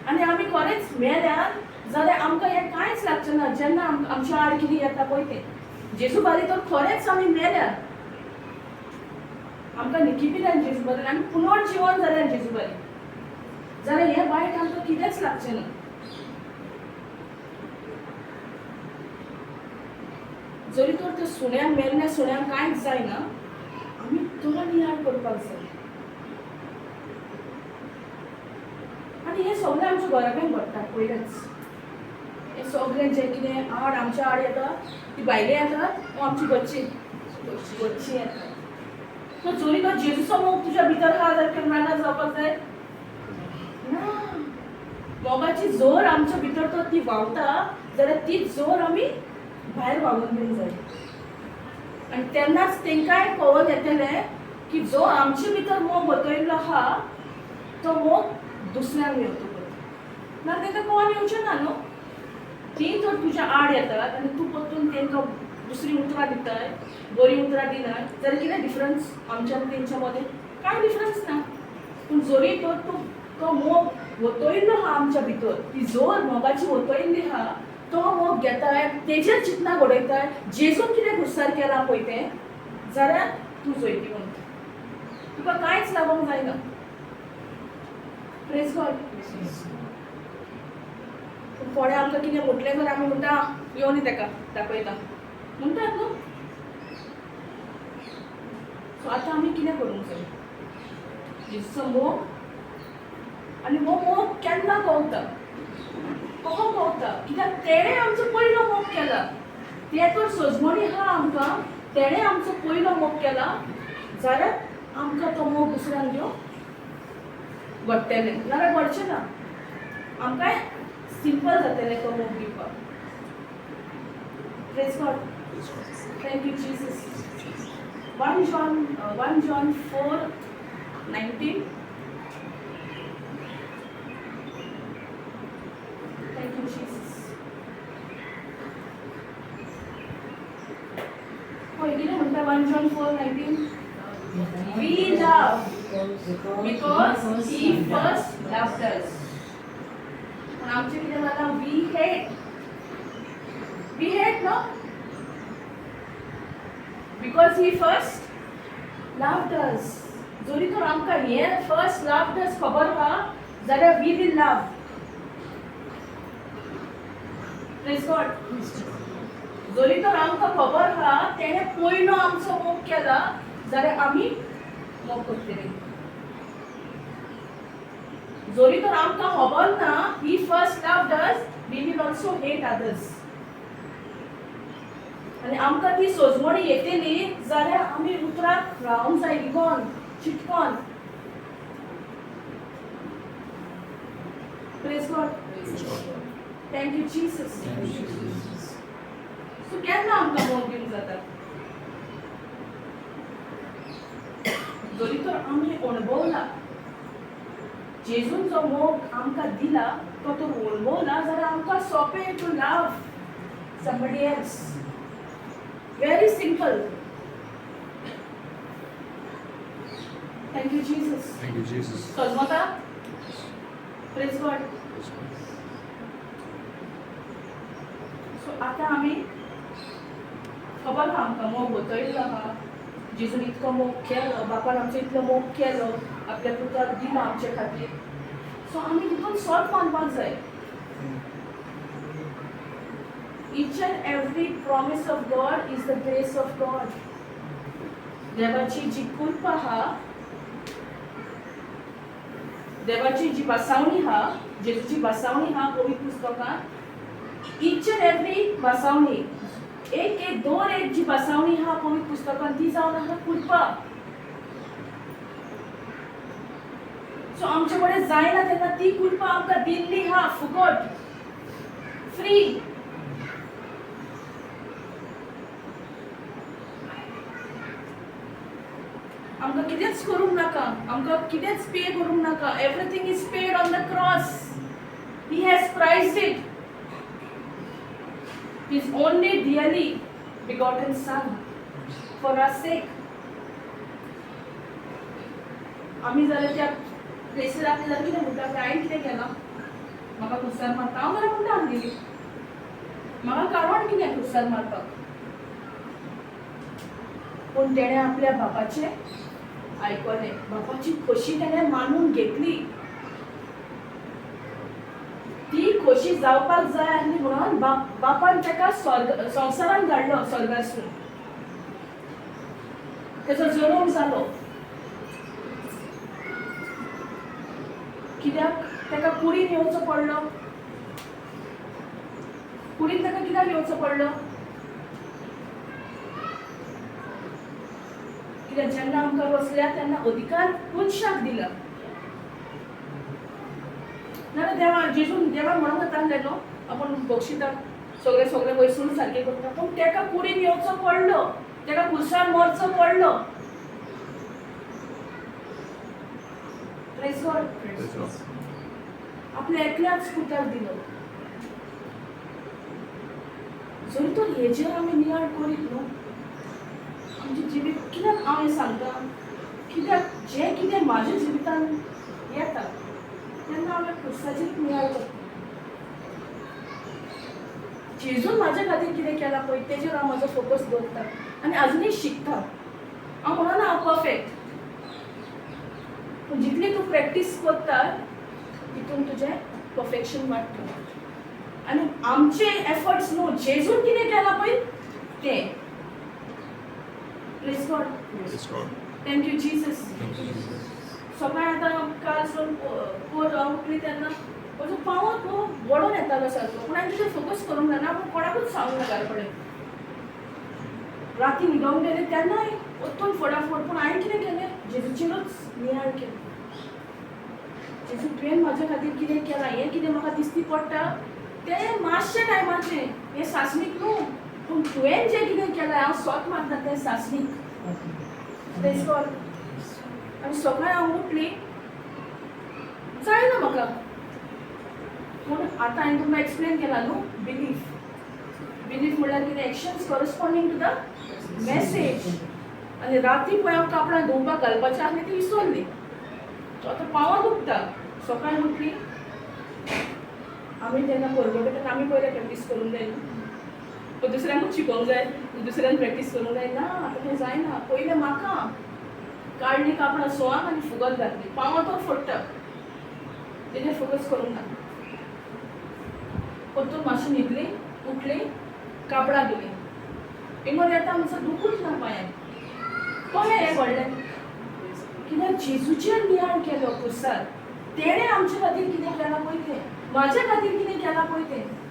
आनी आमी खरेंच मेल्यार जाल्यार आमकां हें कांयच लागचें ना. जेन्ना आमच्या आड कितें येता पळय तें जेजू बारी तर खरेंच आमी मेल्यार आमकां निकिपिल्यान जेजू बारी आनी पुनर्जीवन जाल्यार जेजू बारी जाल्यार हें वायट आमकां कितेंच लागचें ना. जरी तर त्या सुण्यांक मेल्ल्या सुण्यांक कांयच जायना, आमी तो नियाळ करपाक जाय. आनी हें सगळें आमच्या घराकडेन घडटा पयलेंच. हें सगळें जें कितें आड आमच्या आड येता ती भायले येतात वो आमची घरची येता. सो जरी तो जेजूचो मोग तुज्या भितर आहा जाल्यार तें नाका जावपाक जाय ना. मोगाची जोर आमच्या भितर तर ती व्हांवता जाल्यार तीच जोर आमी भायर व्हांवून दिवंक जाय. आनी तेन्नाच तेंकांय कळोन येतलें की जो आमचे भितर मोग बतयल्लो आहा तो मोग दुसऱ्यांक मेळटलो. ना तांकां कोण येवचें ना न्हू. ती जर तुज्या आड येतात आनी तूं परतून तांकां दुसरी उतरां दिताय, बरी उतरां दिनाय, जाल्यार कितें डिफरन्स आमच्या आनी तेंच्या मदें? कांय डिफरन्स ना. पूण जोरी तर तूं तो मोग ओतयल्लो आहा आमच्या भितर, ती जोर मोगाची ओतयल्ली आहा, तो मोग घेताय, तेजेर चिंतना घडयताय, जेजून कितें घुस्सार केलां पळय तें, जाल्यार तूं जैती म्हणून. तुका कांयच लागोंक जायना. Praise God. कोणें आमकां कितें म्हटलें जाल्यार आमी म्हणटा येवनी ताका दाखयता म्हणटात न्हू. सो आतां आमी कितें करूंक जाय? जेजूचो मोग, आनी हो मोग केन्ना कळटा? कसो कळटा? कित्याक तेणें आमचो पयलो मोग केला. ते तर सजमणी आहा आमकां, तेणें आमचो पयलो मोग केला, जाल्यार आमकां तो मोग दुसऱ्यांक दिवंक घडटलें, नाल्यार घडचें ना. आमकां सिंपल जातलें तो मोग दिवपाक. Praise God. Thank you Jesus. 1 John 4:19. Thank you, Jesus. कितें म्हणटा 1 John 4:19? We love because he first loved us. पण आमचें कितें जालां? We hate. We hate, no? Because he first loved us. जोरी तर आमकां हें first loved us खबर आहा, जाल्यार we will love. Praise God. जोरी तर आमकां खबर आहा तेणें पयलो आमचो मोग केला, जाल्यार आमी मोग करतलीं. जोरी तर आमकां खबर ना he first loved us, we will also hate others. आनी आमकां ती सोजमणी येतली जाल्यार आमी उतराक रावंक जाय इगोन, चिटकोन. Praise God. Thank you Jesus. So केन्ना आमकां मोग दिवंक जाता? जोरी तर आमी अणभवला, जेजून जो मोग आमकां दिला तो तर अणभवला, जाल्यार आमकां सोंपें to love somebody else. Very simple. Thank you, Jesus. Thank you, Jesus. Sojmota? Praise God. So आता आमी खबर आहा आमकां मोग ओतयल्लो आहा, जेजून इतको मोग केलो, बापान आमचो इतलो मोग केलो, आपल्या पुताक दिलो आमचे खातीर. सो आमी तितून सोत मानपाक जाय. Each and every promise of God is the grace of God. देवाची जी कृपा आहा, देवाची जी बसावणी आहा, जेजूची बसावणी आहा पवित्र पुस्तकांत, each and every बसावणी, एक दोन एक जी बसावणी आहा पवित्र पुस्तकांत, ती जावन आहा कृपा. सो आमचे कडेन जायना तेन्ना ती कृपा आमकां दिल्ली आहा फुकट, फ्री. आमकां कितेंच करूंक नाका, आमकां कितेंच पे करूंक नाका. Everything is paid on the cross. He has prized it. His only dearly begotten son for our sake. आमी जाल्यार त्या प्लेसीर आसले जाल्यार कितें म्हणटा की हांवें कितें केलां? म्हाका खुस्सार मारता. हांव जाल्यार म्हणटा आमगेली म्हाका काडवण कितें खुस्सार मारपाक? पूण तेणें आपल्या बापाचें आयकलें, बापाची खोशी तेणें मानून घेतली. ती खोशी जावपाक जाय आसली म्हणून बापान ताका संवसारांत धाडलो, स्वर्गासून. तेचो जल्म जालो. कित्याक ताका कुडीन येवचो पडलो? कुडीन ताका कित्याक येवचो पडलो? कित्याक जेन्ना आमकां वसल्या तेन्ना अधिकार मनशाक दिला. नाल्यार देवान म्हणूंक येतालें न्हू, आपूण बक्षिता सगळे वयसून सारकें करता, पूण ताका कुडीन येवचो पडलो, ताका खुर्सार मरचो पडलो. Praise God. आपल्या एकल्याच पुताक दिलो. जरी तर हेजेर आमी नियाळ करीत न्हू, आमची जिवीत कित्याक हांव हें सांगता, कित्याक जें कितें म्हाज्या जिवितान येता तेन्ना हांव क्रिस्ताचेर नियाळ करता. जेजून म्हाज्या खातीर कितें केलां पळय तेजेर हांव म्हाजो फोकस दवरता आनी आजुनूय शिकता. हांव म्हणना हांव परफेक्ट, पूण जितली तूं प्रॅक्टीस करता तितून तुजें परफेक्शन वाडटा. आनी आमचे एफर्ट्स न्हू, जेजून कितें केलां पळय तें. Praise God. Thank you Jesus. सकाळी आतां काल सावन पोर हांव उठली तेन्ना म्हजो पावत न्हू वडोन येतालो सारको, पूण हांवें तिचेर फोकस करूंक ना, पूण कोणाकूच सांगूंक ना घरा कडेन. राती न्हिदोंक गेलें तेन्नाय वतून फटाफट, पूण हांवें कितें केलें, जेजूचेरूच नियाळ केलें. जेजू तुवें म्हाज्या खातीर कितें केलां हें कितें म्हाका दिसती पडटा तें मातशें टायमाचें, हें सासणीक न्हू, पूण तुवें जें कितें केलां हांव सोत मारता तें सासणीक. Praise God. आनी सकाळी हांव उठली जायना म्हाका, पूण आतां हांवें तुमकां एक्सप्लेन केलां न्हू, बिलीफ म्हणल्यार कितें, actions corresponding to the message. आनी राती पळय हांव कापडां धुवपाक घालपाचें आसलें ती विसरली. आतां पावत उठता, सकाळी उठली आमी तेन्ना परगोबेतान आमी पयलें प्रॅक्टीस करूंक जाय न्हू, दुसऱ्यांकूच शिकोवंक जाय, दुसऱ्यान प्रॅक्टीस करूंक जाय ना, आतां तें जायना. पयलें म्हाका काडली कापडां सोवाक आनी फुगत घातली, पावतोच फोडटा, तेजेर फोकस करूंक ना. परतून मातशी न्हिदली, उठली, कापडां दिली, इंगोर येता म्हणसर दुखूच ना पांयाक. कशें हें घडलें, कित्याक जेजूचेर नियाळ केलो क्रुसार. तेणें आमचे खातीर कितें केलां पळय तें, म्हाज्या खातीर कितें केलां पळय तें.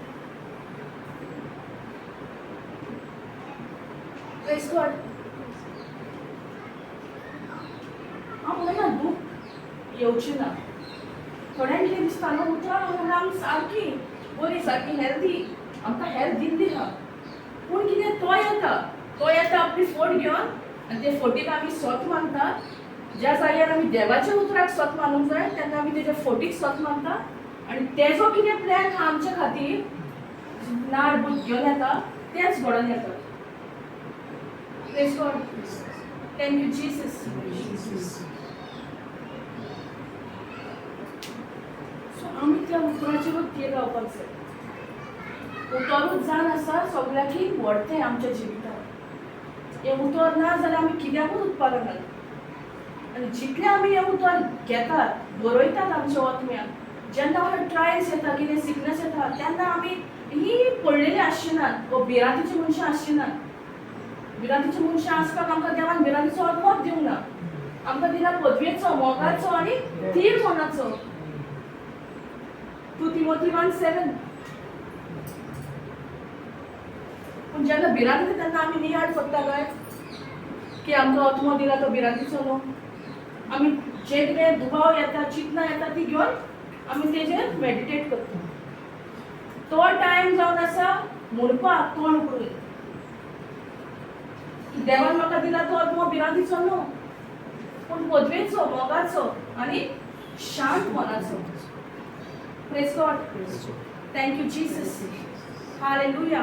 Praise God. हांव म्हणना दूख येवचें ना. थोड्यांक कितें दिसता न्हू, उठा आमी सारकी बरी, सारकी हेल्दी, आमकां हेल्थ दिल्ली आहा, पूण कितें तो येता आपली फोट घेवन आनी ते फोटीक आमी सोत मानता. ज्या जाग्यार आमी देवाच्या उतराक सोत मानूंक जाय तेन्ना आमी तेज्या फोटीक सोत मानता. आनी तेजो कितें प्लॅन आहा आमच्या खातीर, नाड बूत घेवन येता तेंच घडोवन येता. Praise God. Thank you Jesus. So आमी त्या उतराचेरूच ती रावपाक जाय. उतरूच जाण आसा सगळ्याकी व्हडतें आमच्या जिवितांत. हें उतर ना जाल्यार आमी कित्याकूच उत्पादन घालता. आनी जितलें आमी हें उतर घेतात, बरयतात आमच्या ओतम्याक, जेन्ना म्हाका ट्रायल्स येता, कितें सिकनेस येता, तेन्ना आमी ही पडलेलीं आसचीनात, वो भिरांतीचीं मनशां आसचीनात. भिरांतीचीं मनशां आसपाक आमकां देवान भिरांतीचो ओतमोच दिवंक ना. आमकां दिला पदवेचो, मोगाचो आनी थीर मनाचो. 2 तिमोथी 1:7. पूण जेन्ना भिरांत तेन्ना आमी नियाळ करता काय, की आमकां ओतमो दिला तो भिरांतीचो न्हू. आमी जे कितें दुबाव येता, चिंतना येता ती घेवन आमी तेजेर मॅडिटेट करता. तो टायम जावन आसा म्हणपाक तोंड उगडून, देवान म्हाका दिला तो ओतमो भिरांतीचो न्हू, पूण पदवेचो, मोगाचो आनी शांत मनाचो. Praise God. Thank you Jesus. Hallelujah.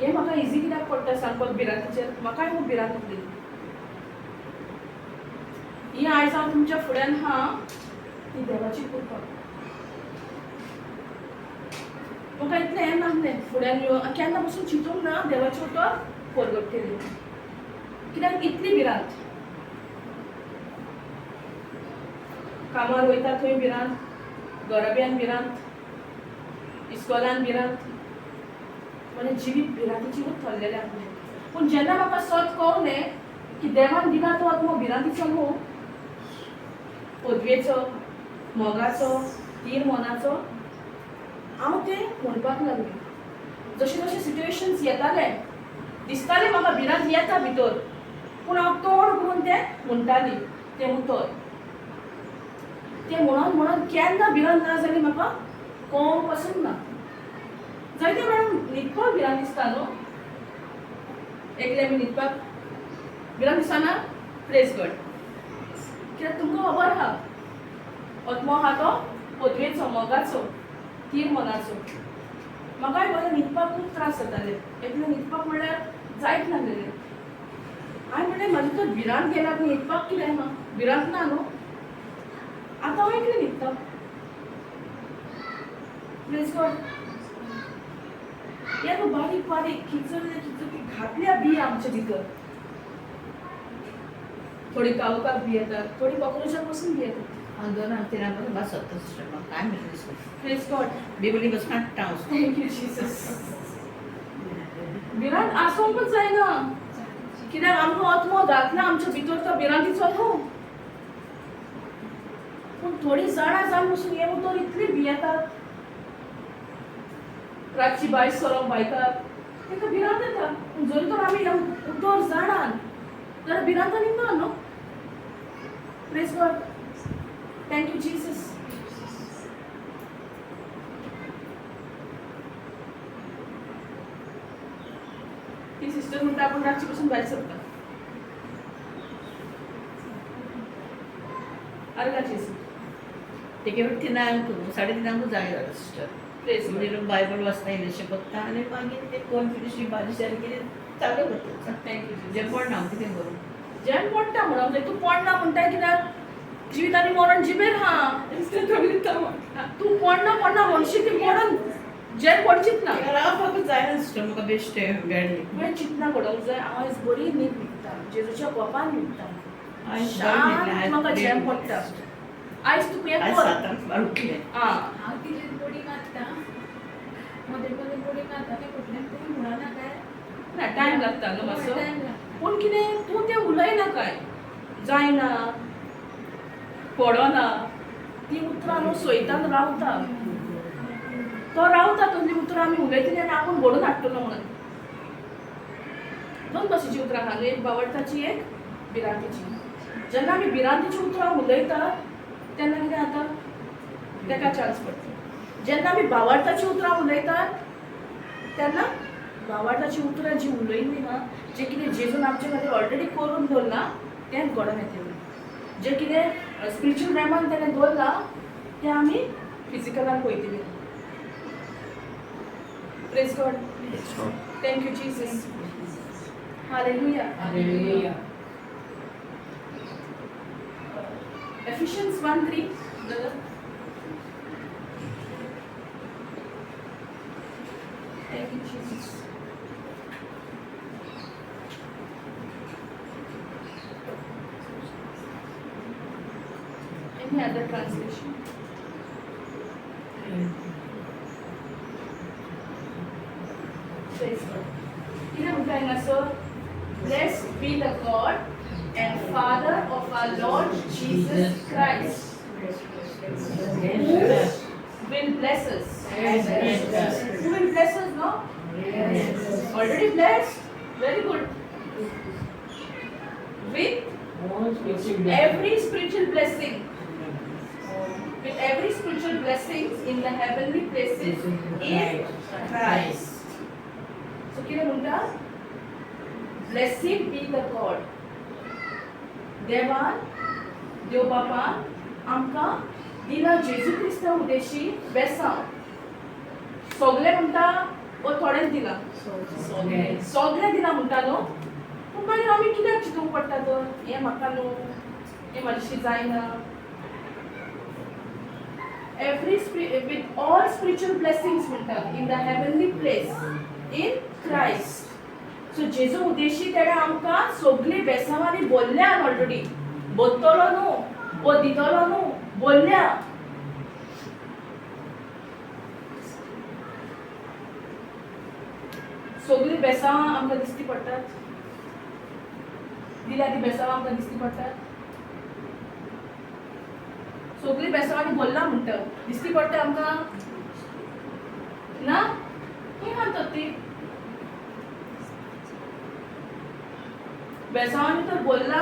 हें म्हाका इजी कित्याक पडटा सांगपाक भिरांतीचेर, म्हाकाय खूब भिरांत उरली. ही आयज हांव तुमच्या फुड्यान आहा ती देवाची कृपा. म्हाका इतलें हें नासलें फुड्यान येवन केन्ना पासून चिंतूंक ना देवाची उतर परगट केली, कित्याक इतली भिरांत. कामार वयता थंय भिरांत, गराब्यान भिरांत, इस्कॉलान भिरांत, म्हणजे जिवीत भिरांतीचेरूच थरलेलें आसलें. पूण जेन्ना म्हाका सत कळ्ळें की देवान दिला तो आत्मो भिरांतीचो न्हू, पदवेचो, मोगाचो, थीर मनाचो, हांव तें म्हणपाक लागलें. जशे जशे सिट्युएशन्स येताले, दिसतालें म्हाका भिरांत येता भितर, पूण हांव तोंड करून तें म्हणटाली तें उतर. तें म्हणून केन्ना भिरांत ना जाली म्हाका कळोंक पासून ना. जायते वेळार न्हिदपाक भिरांत दिसता न्हू, एकले आमी न्हिदपाक भिरांत दिसना. Praise God. कित्याक तुमकां खबर आहा अत्मो आहा तो पदवेचो मोगाचो तीर मनाचो. म्हाकाय बरें न्हिदपाक खूब त्रास जाताले. एकदां न्हिदपाक म्हणल्यार जायत नासलेलें. हांवें म्हणलें म्हाजे तर भिरांत गेला न्हिदपाक कितें आहा भिरांत ना न्हू. आतां हांव एकलें न्हिदता. Praise God. ह्या बारीक बारीक खिचर घातल्या बी आमचे भितर. थोडी कावकाक बी येतात, थोडी कॉक्रोचाक पासून बी येतात. हांव 2-3 बसता सिस्टर काय म्हणटा प्रेज गॉड. बिबली बसून हाडटा हांव. Thank you Jesus. भिरांत आसोंकूच जायना कित्याक आमकां आत्मो घातला आमच्या भितर तो भिरांतीचो न्हू. पूण थोडी जाणा जावन पसून हे उतर इतली भियेतात. रातची भायर सरोप बायकाक ताका भिरांत येता. पूण जरी तर आमी हे उतर जाणान जाल्यार भिरांत निघना न्हू. Praise God. Thank you Jesus. ती सिस्टर म्हणटा आपण रातची पासून भायर सरता. आर्गाची तेगे 3:30 जाय जालो सिस्टर. प्रेज म्हणजे बायबल वाचता इल्लेशें बघता आनी मागीर ते कोण कितें भाजी सारकी कितें चालू करता. थँक्यू. जें पडना हांव कितें करूं. जें पडटा म्हणून तूं पडना म्हणटा कित्याक जिवीत आनी मरण जिबेर आहा. तूं पडना म्हणशी ती पडन जें पडचीच ना. रावपाकूच जायना सिस्टर म्हाका बेश्टे मेळ्ळी. तुवें चिंतना घडोवंक जाय हांव आयज बरी न्हीद न्हिदता. जेजूच्या कोपान न्हिदता. शांत म्हाका जें पडटा. आयज तूं हें आयज कर. 7 उठलें. हांव कितें बडी मारता मदें मदें बडी मारता तें कुठलें तरी म्हणना काय ना टायम लागता न्हू मातसो. टायम लागता. पूण कितें तूं तें उलयना काय जायना पडना. ती उतरां न्हू सोयतान रावता. तो रावता तसली उतरां आमी उलयतली आनी आपूण घडोवन हाडटलो म्हणून. 2 भशेची उतरां आहा. एक बावडटाची एक भिरांतीची. जेन्ना आमी भिरांतीची उतरां उलयतात तेन्ना कितें जाता ताका चान्स पडटा. जेन्ना आमी भावार्थाची उतरां उलयतात तेन्ना भावार्थाची उतरां जी उलयल्ली ना जें कितें जेजून आमचे खातीर ऑलरेडी करून दवरलां तेंच घडोवन येतलें. जें कितें स्पिरिच्युअल रॅमान तेणें दवरलां तें आमी फिजिकलान पळयतलीं. Praise God. Thank you Jesus. Hallelujah. Hallelujah. Ephesians 1:3. Thank you, Jesus. Any other translation? Praise God. Here we find us, blessed be the God and Father of our Lord Jesus Christ, who will bless us. Who will bless us, no? Already blessed? Very good. With every spiritual blessing. With every spiritual blessing in the heavenly places in Christ. So, kira munta? Blessed be the God. देवान देव बापान आमकां दिला जेजू Crysta Udeshi बेसांव. सगळे म्हणटा वो थोडेच दिला. सगळे दिला म्हणटा न्हू. पूण मागीर आमी कित्याक चिंतूंक पडटा तर हें म्हाका न्हू हें म्हाजेशी जायना. with all spiritual blessings म्हणटा in the heavenly place in Christ. So जेजू उद्देशी तेणें आमकां सगळी बेसांवांनी बोल्ल्या ऑलरेडी. बोत्तलो न्हू वो दितलो न्हू बोल्ल्या. सगळी बेसांवां आमकां दिसती पडटात. दिल्या ती बेसांवां आमकां दिसती पडटात. सगळी बेसांवांनी बोल्ला म्हणटा दिसती पडटा आमकां ना. खंय म्हणटात ती बेसांवांनी तर बोल्ला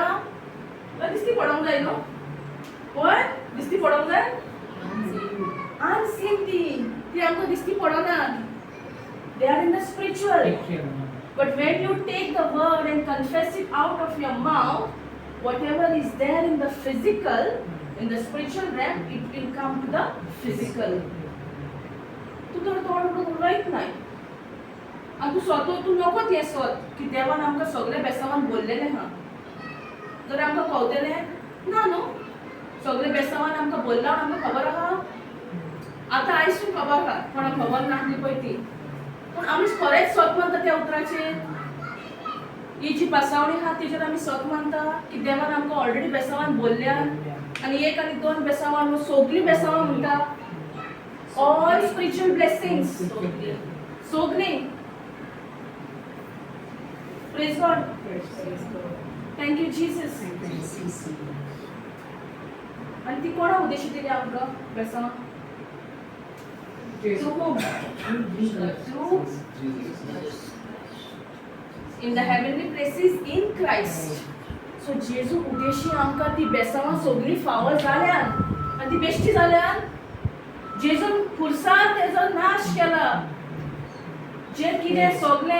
दिसती पडोंक जाय न्हू. पळय दिसती पडोंक जाय. अनसीन ती आमकां दिसती पडना. They are in the spiritual. But when you take the word and confess it out of your mouth, whatever is there in the physical, in the spiritual realm, it will come to the physical. तू तर तोंड उलयत नाही आणि तू स्वतः तू नको ते स्वत की देवान आमकां सगळे बेसावान बोललेले हा तर आमकां कळतले ना न्हू सगळे बेसावान आमकां बोलला आमकां खबर आहा आता आयसून खबर आहा कोणाक खबर नासली पळय ती पूण आमी खरेंच स्वत मानता त्या उतराचेर ही जी पासावणी आहा तेजेर आमी स्वत मानता की देवान आमकां ऑलरेडी बेसावान बोलल्या आणि एक आणि दोन बेसावान सगळी बेसावां म्हणटा all spiritual blessings sogni praise God thank you Jesus आणि ती कोणा उद्देश दिली आमकां बेसावां through whom through in the heavenly places in Christ so जेजू उद्देशी आमकां ती बेसावां सगळी फावो जाल्यान आनी ती बेश्टी जाल्यान जेजून खुर्सार तेजो नाश केला जे कितें सगळे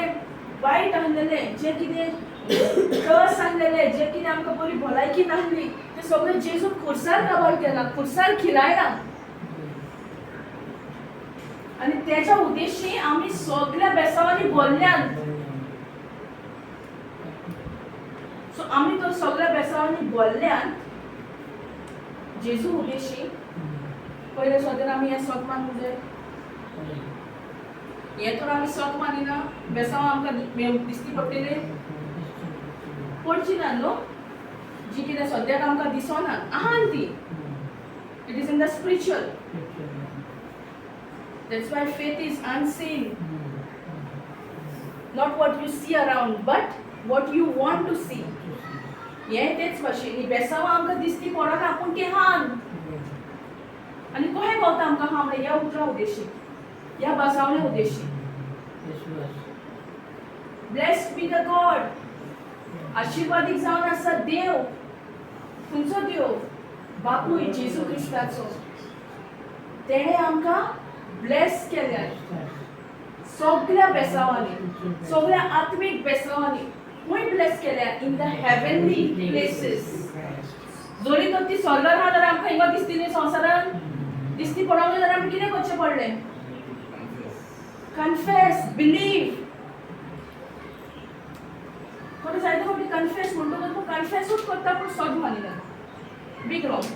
वायट आहलेले जे कितें त्रस आहलेले जे कितें आमकां बरी भलायकी नाहली ते सगळे जेजून खुर्सार काबार केला खुर्सार खिरायला आणि त्याच्या उद्देशी आम्ही सगळ्या बेसावांनी बोलल्यान सो आम्ही तो सगळ्या बेसावांनी बोलल्यान जेजू उद्देशी पहिले स्वतः आम्ही हे स्वत मानूंक जाय हे तर आम्ही स्वत मानिना बेसांव आमकां दिसती पडटली पडची ना न्हू जी कितें सद्याक आमकां दिसना आहा ती it is in the spiritual that's why faith is unseen not what you see around but what you want to see हे तेच भाशेन ही बेसांव आमकां दिसती पडना पूण ती हान आणि कोहे कळटा आमकां हा म्हणल्यार ह्या उतरा उद्देशी ह्या बसावण्या उद्देशी ब्लेस्ड बी द गॉड आशीर्वादीक जावन आसा देव खंयचो देव बापूय जेजू क्रिस्ताचो तेणे आमकां ब्लेस केल्या सगळ्या बेसावांनी सगळ्या आत्मीक बेसावांनी खंय ब्लेस केल्या इन द हेवनली प्लेसीस जोरी तर ती स्वर्गार आहा जाल्यार आमकां हिंगा दिसती न्ही संवसारान दिसती पडोंक जाल्यार आमी कितें करचें पडलें कन्फेस बिलीव खरें जायते फावटी कन्फेस म्हणटकच तो कन्फेसूच करता पूण सद मानिना बीग रॉंग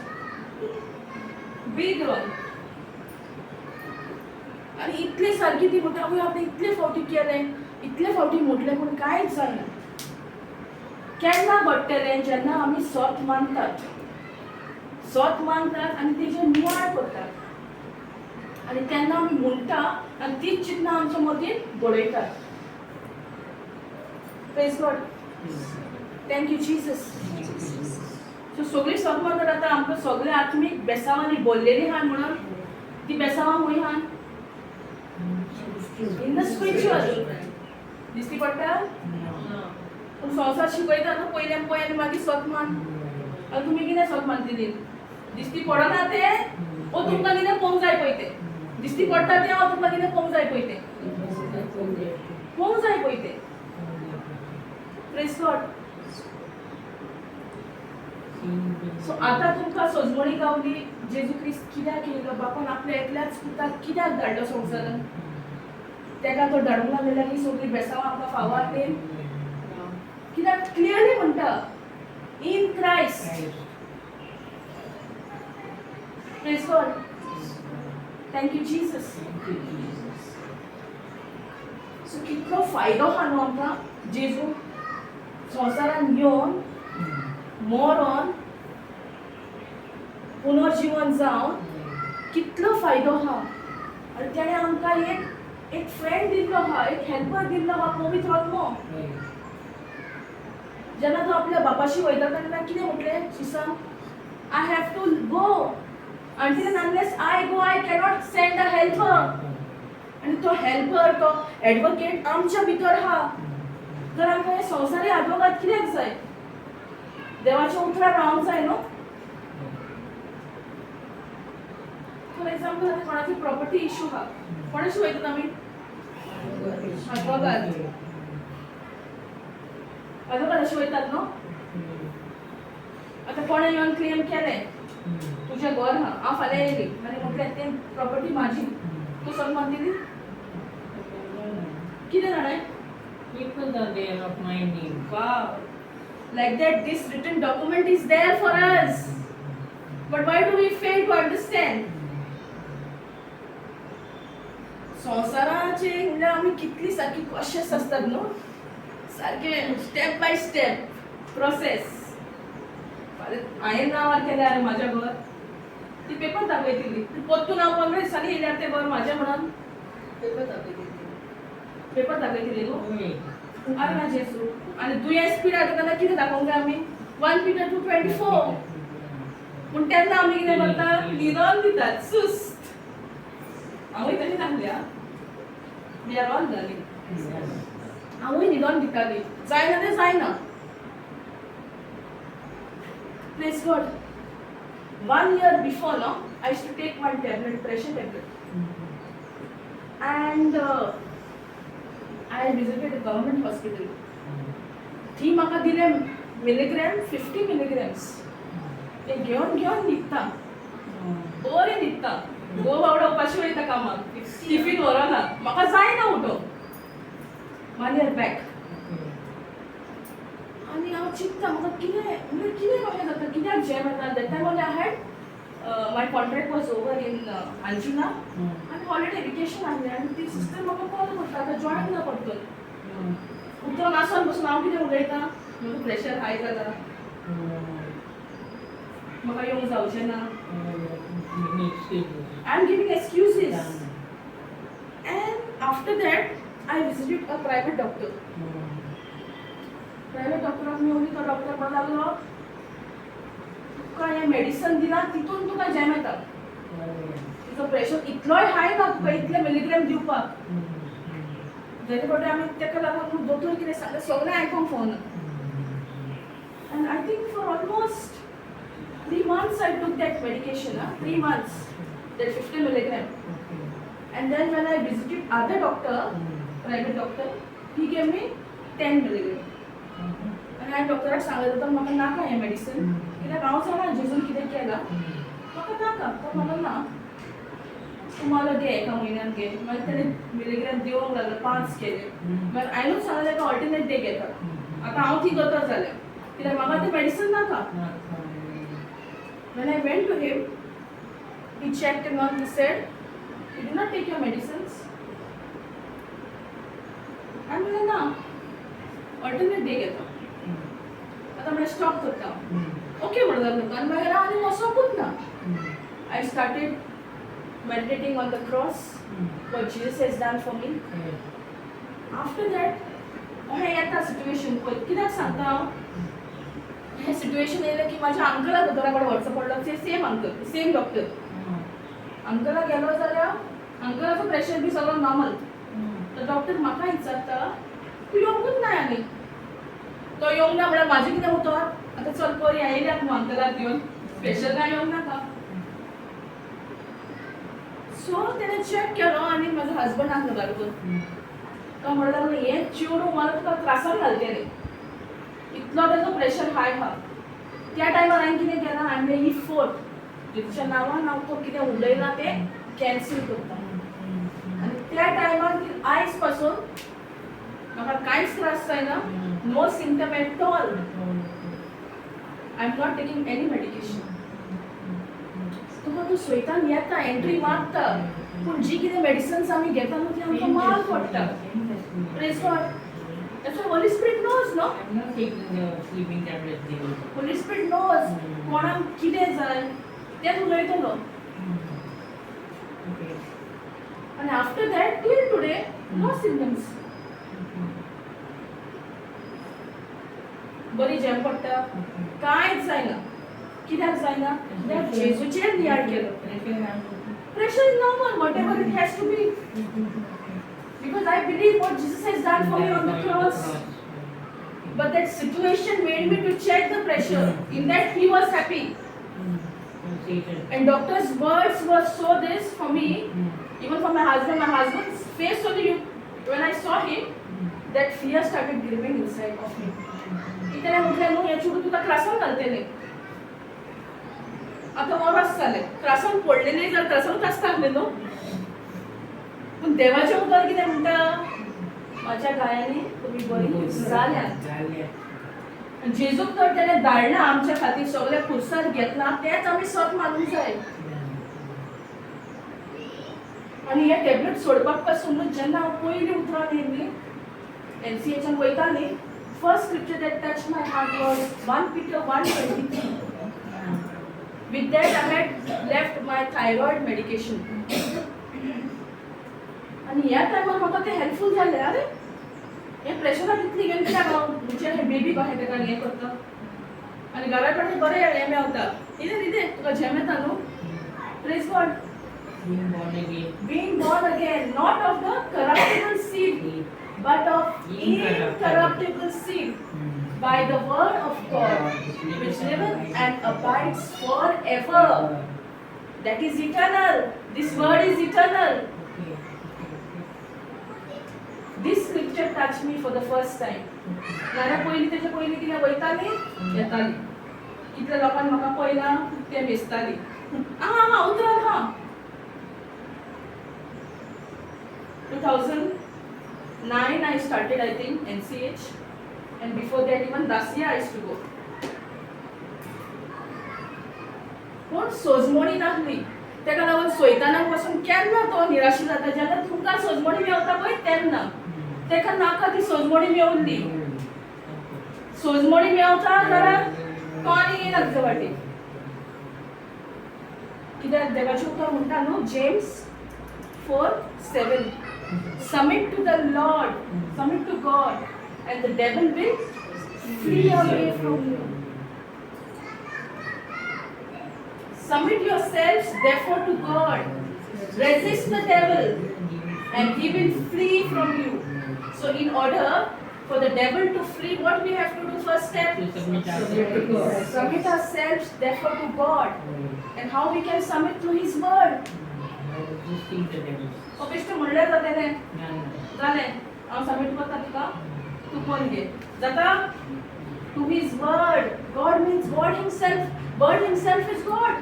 आनी इतली सारकी ती म्हणटा आवय आपणे इतले फावटी केलें इतले फावटी म्हटलें पूण कांयच जायना केन्ना घडटलें जेन्ना आमी सत मानतात आनी तेजे नियाळ करतात आणि त्यांना आम्ही म्हणटा आणि तीच चिन्ह आमच्या मदीं बळयतात praise God thank you Jesus so सगळी सगळं तर आतां आमकां सगळे आत्मीक बेसावांनी बोललेली हान म्हणून ती बेसावां खंय हान इन द स्पिरिच्युअल दिसती पडटा पूण संवसार शिकयता न्हू पयलें पळय आनी मागीर सत मान आनी तुमी कितें सत मानतली दिसती पडना ते ओ तुमकां कितें पळोवंक जाय पळय ते दिसती पडटा ते ओ तुमकां कितें पळोवंक जाय पळय ते पळोवंक जाय पळय ते प्रेज गॉड सो आतां तुमकां सजमणी गावली जेजू क्रिस्त कित्याक येयलो बापान आपल्या एकल्याच पुताक कित्याक धाडलो संवसारान तेका तो धाडूंक लागलेल्या की सगळीं बेसांवां आमकां फावो आसली कित्याक क्लियरली म्हणटा in Christ praise God thank you Jesus so कितलो फायदो आहा न्हू आमकां जेजू संवसारान येवन मरोन पुनर्जीवन जावन कितलो फायदो आहा आनी तेणें आमकां एक फ्रेंड दिल्लो आहा एक हेल्पर दिल्लो आहा पवित्र आत्मो जेन्ना तो आपल्या बापाशी वयता तेन्ना कितें म्हटलें शिसान I have to go until and unless I go I cannot send a helper आणि तो हेल्पर तो एडवोकेट आमच्या भितर आहा तर आमकां हे संवसारी आदवोगाद कित्याक जाय देवाच्या उतरार रावंक जाय न्हू फॉर एग्जाम्पल आतां कोणाची प्रॉपर्टी इश्यू आहा कोणाशी वयतात आमी आदवोगादाशी वयतात न्हू आता कोणें येवन क्लेम केलें तुजें घर हांव फाल्यां येयली आनी म्हटलें तें प्रॉपर्टी म्हाजी तूं सन्मान दिली कितें जाणें People are there of my name. Wow. Like that, this written document is there for us. But why do we fail to understand? संसाराचे म्हणजे आम्ही कितली सारखी कॉशियस असतात न्हू सारखे स्टेप बाय स्टेप प्रोसेस हांवें नांवार केलें अरे म्हाज्या घर ती पेपर दाखयतली पोत्तून हांव 15 दिसांनी येयल्यार तें घर म्हाजें म्हणून पेपर दाखयतली न्हू अरे ना जेसू आनी दुयेंस पिड्यार तेन्ना कितें दाखोवंक जाय आमी 1 Peter 2:24 पूण तेन्ना आमी कितें करतात निरोन दितात सुस्त हांवूय तशें नासलें वी आर ऑल लर्निंग हांवूय निरोन दिताली जायना तें जायना praise God 1 year before no I used to take one tablet pressure tablet and I visited a government hospital. थी म्हाका दिले मिलीग्राम 50 milligrams. ते घेवन न्हिदता. बरें न्हिदता. गो बावडा उपाशी वयता कामाक. टिफिन व्हरना. म्हाका जायना उठोवंक. 1 year back. आनी हांव चिंतता म्हाका कितें कशें जाता कित्याक जॅम येता that time only I had my contract was over in Anjuna आनी हॉलिडे वेकेशन आहलें आनी ती सिस्टर म्हाका कॉल करता आतां जॉयन जा पडटलें उठोन आसन बसून हांव कितें उलयतां म्हाका प्रेशर हाय जाला म्हाका येवंक जावचें ना I am giving excuses and after that I visited a private doctor private डॉक्टराक मेवली तो डॉक्टर म्हणून लागलो तुका हें मेडिसन दिलां तितून तुका जॅम येता तुजो प्रेशर इतलोय हाय ना तुका इतले मिलीग्राम दिवपाक जाल्यार फावटी आमी तेका लागून दोतोर कितें सांगलें सगळें आयकूंक phone end I think for almost 3 months I took that medication 3 months that 50 milligram and then when I visited other doctor private doctor he gave me 10 milligram and I डॉक्टराक सांगलें होतं म्हाका नाका हें मेडिसीन कित्याक हांव जाणा जेजून कितें केलां म्हाका नाका तो म्हणलो ना तूं मला घे एका म्हयन्यान घे मागीर तेणें मिलीग्राम दिवंक लागलो 5 केले मागीर हांवें सांगलें ताका ऑल्टरनेट डे घेता आतां हांव ती दोतोर जालें कित्याक म्हाका तें मेडिसीन नाका when I went to him he checked and all he said you do not take your medicines I म्हणलें ना ऑल्टरनेट डे घेता आता मैं स्टॉप करता ओके म्हणून आनी मागीर हांव आनी वचोंकूच ना I started meditating on the cross what Jesus has done for me after that अहें येता सिट्युएशन पळय कित्याक सांगता हांव हें सिट्युएशन येयलें की म्हाज्या अंकला दोतोरा कडेन व्हरचो पडलो ते सेम अंकल सेम डॉक्टर अंकला गेलो जाल्यार अंकलाचो प्रेशर बी सगळो नॉर्मल तो डॉक्टर म्हाका विचारता तूं येवंकूच ना आनी तो येवंक ना म्हळ्यार म्हाजें कितें उतर आतां चल पळय येयल्यात न्हू अंकलाक घेवन स्पेशल काय येवंक नाका सो तेणें चॅक केलो आनी म्हाजो हजबंड आसलो बरोबर तो म्हणूंक लागलो हें चेडूं मला तुका त्रासान घालतलें इतलो तेजो प्रेशर हाय आहा त्या टायमार हांवें कितें केलां हांवें ही फोट जेच्या नांवान हांव तो कितें उलयलां तें कॅन्सील करता आनी त्या टायमार आयज पासून म्हाका कांयच त्रास जायना no symptom at all I am not taking any medication तुका तूं स्वयतान येता एंट्री मारता पूण जी कितें मेडिसिन्स आमी घेता न्हू ती आमकां माल पडटा praise God That's what Holy Spirit knows, no? I'm not taking the sleeping tablet daily. Holy Spirit knows कोणाक कितें जाय तें उलयतलो Okay. And after that, till today, no symptoms. बरी जॅम पडटा कांयच जायना कित्याक जायना कित्याक जेजूचेर नियाळ केलो pressure is normal whatever it has to be because I believe what Jesus has done for me on the cross. But that situation made me to check the pressure. In that he was happy. And doctor's words were so this for me, even for my husband's face only. When I saw him, that fear started growing inside of me. इतने मुझे no ये चुरू तुका त्रासान घालतेले आता वर आसताले त्रासान पडले नाही जाल्यार त्रासानूच आसताले न्हू पूण देवाचें उतर कितें म्हणटा माझ्या गायांनी तुमी बरी जाल्यात जेजूक तर तेणें धाडला आमच्या खातीर सगळे खुर्सार घेतला तेच आमी सत मानूंक जाय आनी हे टॅबलेट सोडपाक पासून जेन्ना हांव पयलीं उतरान येयल्ली NCHन वयताली first scripture that touched my heart was 1 Peter 1:23. With that I had left my thyroid medication. आणि ह्या टायमार म्हाका ते हेल्पफुल जालें अरे हे प्रेशराक इतली घेवन कित्याक हांव म्हणजे हे बेबी कशें तेका हें करता आनी घरा कडेन बरें हें मेवता कितें तुका झेम येता न्हू praise God being born again not of the corruptible seed but of incorruptible seed by the word of God which liveth and abides forever. That is eternal. This word is eternal. This scripture touched me for the first time. नाल्या पयलीं तेच्या पयलीं कितें वयताली येताली कितल्या लोकांनी म्हाका पयलां ते मेजताली हा उतरान हा 2009 I started I think NCH and before that even last year I used to go. पण सोजमोणी नासली तेका लागून सोयतानाक पासून केन्ना तो निराशी जाता जेन्ना तुमकां सोजमोणी मेवता पळय तेन्ना तेका नाका ती सोजमोणी मेवल्ली सोजमोणी मेवता जाल्यार तो आनी येना तुजे वाटेन कित्याक देवाचें उतर म्हणटा न्हू James 4:7 submit to the Lord, submit to God, and the devil will flee away from you. Submit yourselves therefore to God. Resist the devil, and he will flee from you. So, in order for the devil to flee, what we have to do first step? Submit ourselves therefore to God. And how we can submit to His word? Best म्हणल्यार जातलें जालें हांव submit करता तुका तूं कोण घे जाता to his word God means God himself is God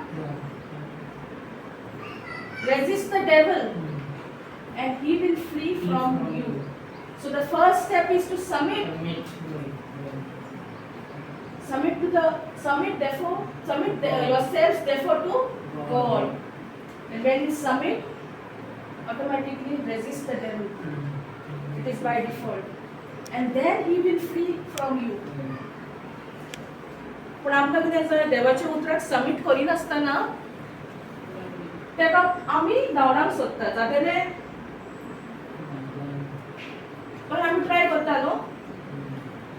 resist the devil and he will flee from you. So the first step is to submit yourselves therefore to God. And when you submit, automatically resist the devil. It is by default. And then he will flee from you. पण आमकां कितें जाय देवाच्या उतराक submit करिनासतना तेका आमी धांवडावंक सोदता जातलें पण आमी ट्राय करता न्हू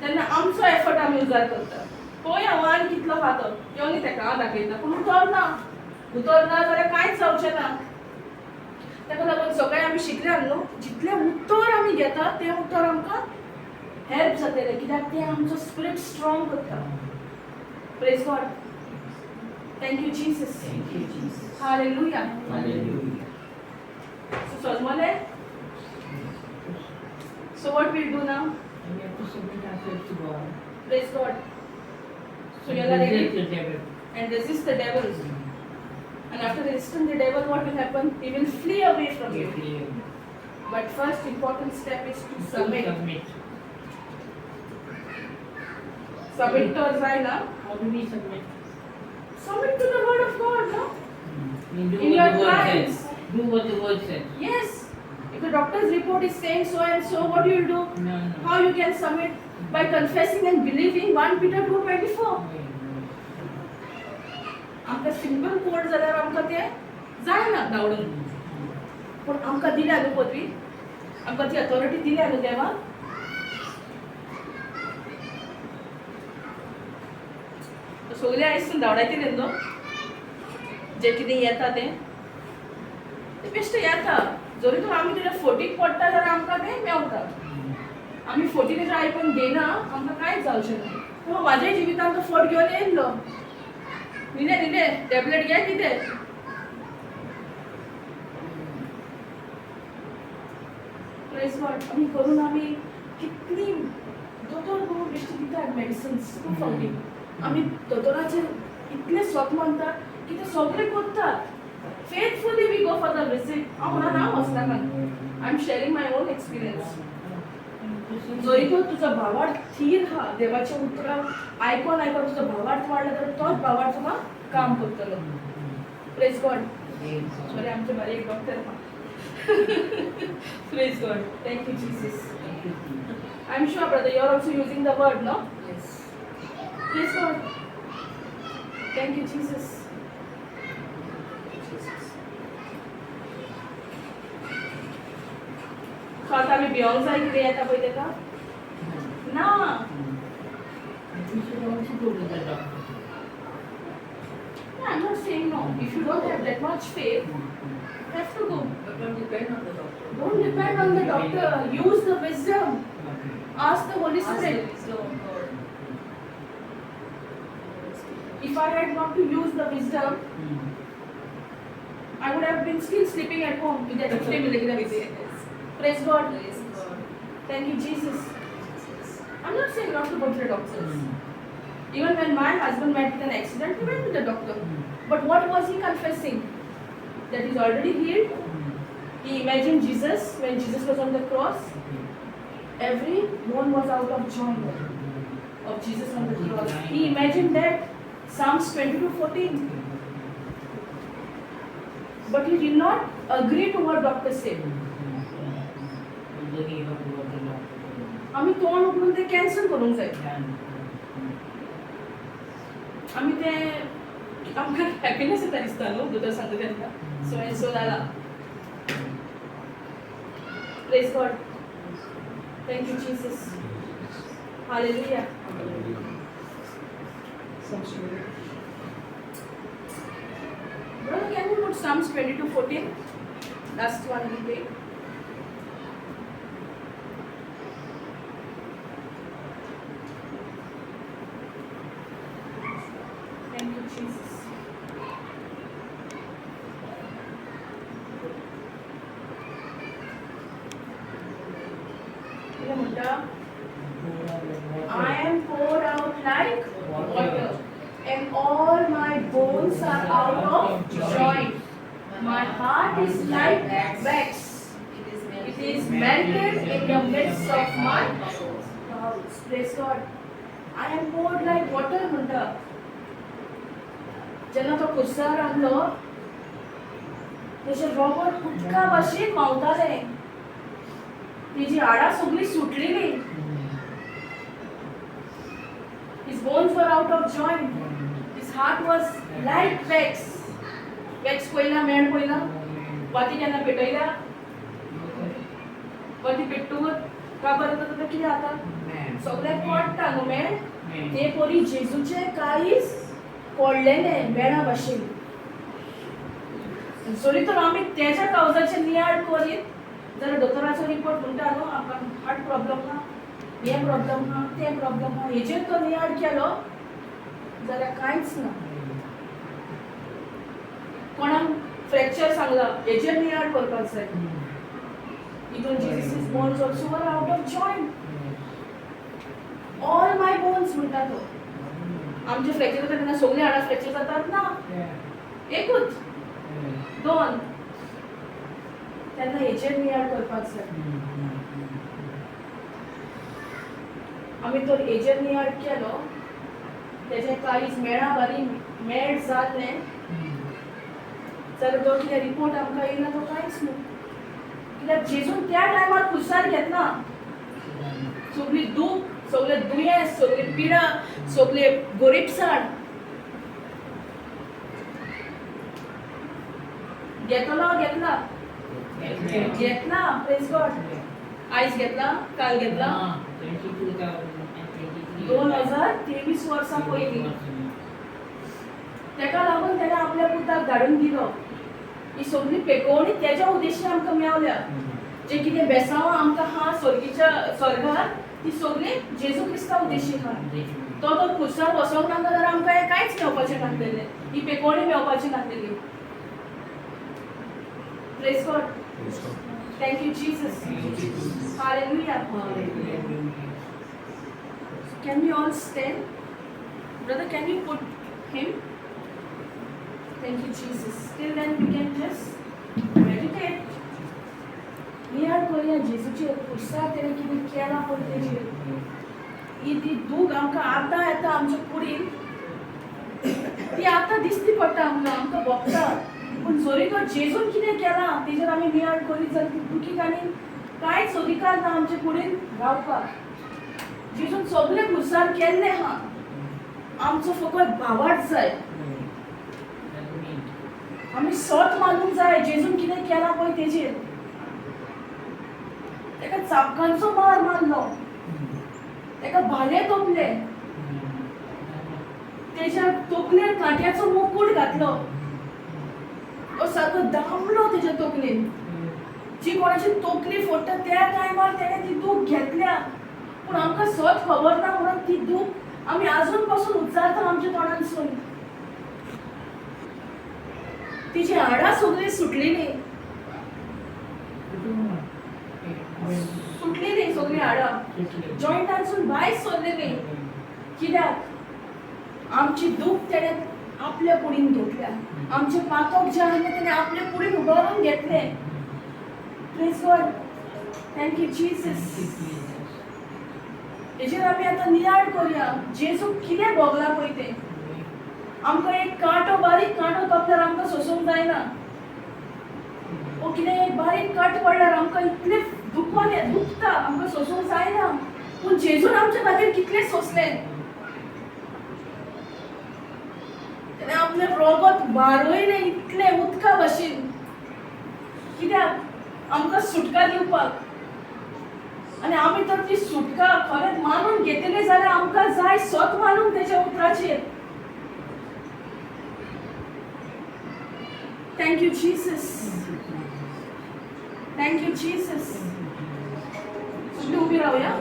तेन्ना आमचो एफर्ट आमी उजार करता पळय हांव आनी कितलो खातो येवनी तेका हांव दाखयता पूण उतर ना जाल्यार कांयच जावचें ना ताका लागून सगळें आमी शिकल्यात न्हू जितलें उतर आमी घेता तें उतर आमकां हेल्प जातलें कित्याक तें आमचो स्पिरीट स्ट्रॉंग करता. Praise God. Thank you, Jesus. Thank you, Jesus. Hallelujah. Hallelujah. So, Sosmole. So, what we'll do now? We have to submit ourselves to God. Praise God. So, you are ready? The devil. And resist the devil. And after resisting the devil, what will happen? He will flee away from you. But first important step is to submit. Submit to Zaina. How do we submit? Submit to the word of God, no? Do In your what the word plans. says. Do what the word says. Yes. If the doctor's report is saying so and so, what you will do? No. How you can submit? By confessing and believing 1 Peter 2:24. आमकां simple code जाल्यार आमकां तें जायना धांवडून पूण आमकां दिल्या न्हू पदवी आमकां ती अथॉरिटी दिल्या न्हू देवान सगळे आयसून धांवडायते न्हू जे कितें येता तें बेश्ट येता जरी तर आमी तेच्या फोटीक पडटा जाल्यार आमकां तें मेवता आमी फोटी तेच्या आयकून घेयना आमकां कांयच जावचें ना पूण म्हाज्या जिवितांत तो फोट घेवन येयल्लो निले टॅबलेट घे कितें प्रेज गॉड आमी करून आमी कितली दोतोर बेश्ट दितात मेडिसिन्स खूब फावटी आमी दोतोराचेर इतले स्वत मानतात की ते सगळे करतात. Faithfully we go for the visit. हांव नांव वचना. I'm sharing my own experience. जरी तो तुझा भावार्थ थीर हा देवाच्या उतरां आयकोन तुझा भावार्थ वाढला तर तोच भावार्थ तुका काम करतलो. Praise God. सॉरी आमचे बारी एक डॉक्टर हा. Praise God. Thank you, Jesus. I'm sure, brother, you're also using the word, no? Yes. Praise God. Thank you, Jesus. So आता आम्ही बियॉन्ड जाय कितें येता पळय तेका? ना. We should also go to the doctor. No, I'm not saying no. If you don't have that much faith, you have to go. But don't depend on the doctor. Don't depend on the doctor. Use the wisdom. Ask the Holy Spirit. If I had not to use the wisdom, I would have been still sleeping at home with that 50 milligrams. Praise God. Thank you, Jesus. I'm not saying not to go to the doctors. Even when my husband met with an accident, he went to the doctor. But what was he confessing? That he's already healed. He imagined Jesus when Jesus was on the cross. Every bone was out of joint of Jesus on the cross. He imagined that. Psalms 22:14. But he did not agree to what doctor said. आम्ही तोंड उघडून ते cancel करूंक जाय. आम्ही ते आमकां happiness येता दिसता न्हू दोतोर सांगता तेन्ना सो एंड सो जाला. Praise God. Thank you Jesus. Hallelujah. Brother, can you put Psalms 22:14? Last one we take. Thank you, Jesus. I am poured out like water, and all my bones are out of joint. My heart is like wax. It is melted in the midst of my bowels. Praise God. I am poured like water, म्हणटा. जेन्ना तो कुर्सार आहलो तेजे robot उदका भाशेन व्हांवताले. तेजी हाडां सगळीं सुटलेली. His bones were out of joint. His heart was like wax. Wax पयला मेण पयला वाती केन्ना पेटयल्या वाती पेट्टूच का बरं तर कितें जाता सगळें पडटा न्हू मेण. ते परी जेजूचे काळीज पडलेले मेणा भाशेन. जरी तर आमी तेच्या कावजाचे नियाळ करीत जाल्यार दोतोराचो रिपोर्ट म्हणटा न्हू आमकां हार्ट प्रॉब्लम ना, हे प्रॉब्लम ना, ते प्रॉब्लम ना, हेजेर तो नियाळ केलो जाल्यार कांयच ना. कोणाक फ्रॅक्चर सांगला हेजेर नियाळ करपाक जाय. Even Jesus bones also were out of joint. All my bones म्हणटा तो. आमचे फ्रॅक्चर जाता तेन्ना सगळीं हाडां फ्रॅक्चर जातात ना, एकूच दोन. तेन्ना हेजेर नियाळ करपाक जाय. आमी तर हेजेर नियाळ केलो तेजें काळीज मेळा बारी मेळ जाल्लें जाल्यार तो कितें रिपोर्ट आमकां येयना तो कांयच न्हू. कित्याक जेजून त्या टायमार कुसार घेतना सगळी दूख, सगळे दुयेंस, सगळी पिडा, सगळे गोरीबसाण घेतला. Praise God. आयज घेतला, काल घेतला. 2023 वर्सा पयलीं तेका लागून तेणें आपल्या पुताक धाडून दिलो. ही सगळी पेकोवणी तेज्या उद्देशान आमकां मेवल्या. जे कितें बेसांवां आमकां हा स्वर्गार ती सगळी जेजू क्रिस्ता उद्देशीक हा. तो खुर्सार बसोंक नाका जाल्यार आमकां हें कांयच मेवपाचें नासलेलें. ही पेकोवणी मेवपाची नासलेली. Praise God. Thank you, Jesus. Hallelujah. Can we all stand? Brother, can you put him? Thank you, Jesus. Till then, we can just meditate. नियाळ करूया जेजूची खुशा तेणे कितें केलां पळय तेजेर. ही ती दूख आमकां आतां येता आमच्या कुडीन, ती आतां दिसती पडटा आमकां भोगता. पूण जोरी तो जेजून कितें केलां तेजेर आमी नियाळ करीत जाल्यार ती दुखीक आनी कांयच अधिकार ना आमचे कुडीन रावपाक. जेजून सगळें खुशाल केल्लें आहा. आमचो फकत भावार्थ जाय. आमी सत मानूंक जाय जेजून कितें केलां पळय तेजेर. तेका चाबकांचो मार मारलो, तेका भाले तोपले, तेच्या तोकलेर कांट्याचो मुकूट घातलो, तो सारको दामलो तेच्या तोकलेन. जी कोणाची तोकली फोडटा त्या टायमार तेणे ती दूख घेतल्या, पूण आमकां सत खबर ना म्हणून ती दूख आमी आजून पासून उच्चारता आमच्या तोंडानसून. तिची हाडां सगळीं सुटलेलीं सगळीं हाडां जॉयंटांसून भायर सरलेलीं. कित्याक आमची दूख तेणे आपल्या कुडीन घेतल्या. आमचे पातक जे आसले तेणे आपल्या कुडीन उबारून घेतले. Praise God. Thank you Jesus. हेजेर आमी आतां नियाळ करूया जेजू कितें भोगला पळय तें. आमकां एक कांटो बारीक कांटो तोपल्यार आमकां सोसूंक जायना. ओ कितें एक बारीक कट पडल्यार आमकां इतलें दुखता, आमकां सोसूंक जायना. पूण जेजून आमचे खातीर कितलें सोंसलें. तेणें आपलें रोगत वारयलें इतलें उदका भाशेन. कित्याक आमकां सुटका दिवपाक. आनी आमी तर ती सुटका खरेंच मानून घेतली जाल्यार आमकां जाय सत मानूंक तेच्या उतराचेर. Thank you, Jesus. Thank you, Jesus. सगळी उभी राहूया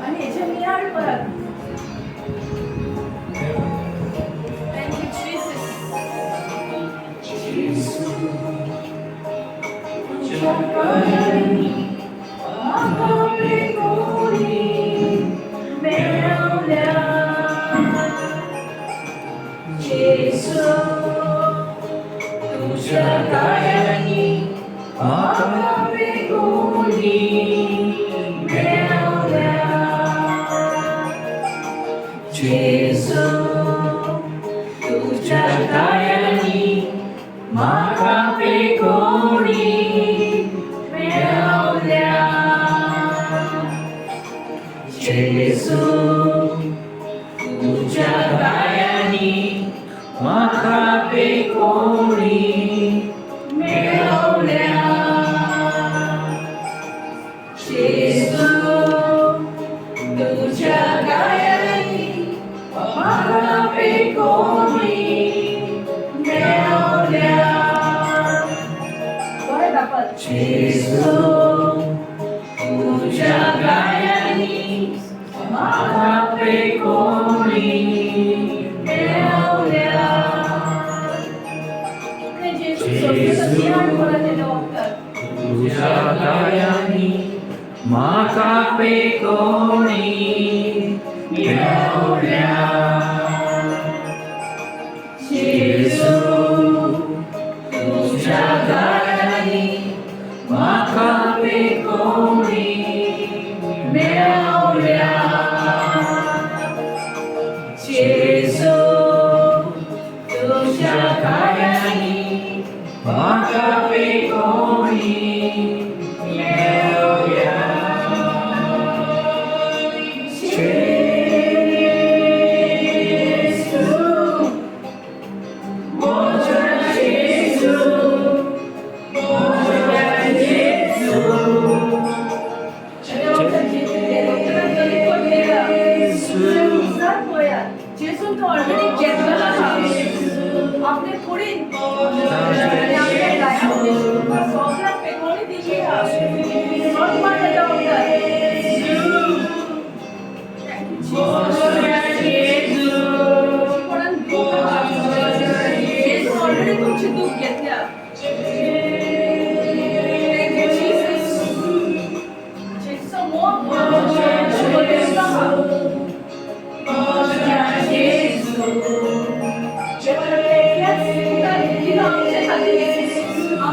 आणि याच्या नियाळ परत. Thank you, Jesus. आपले पुढील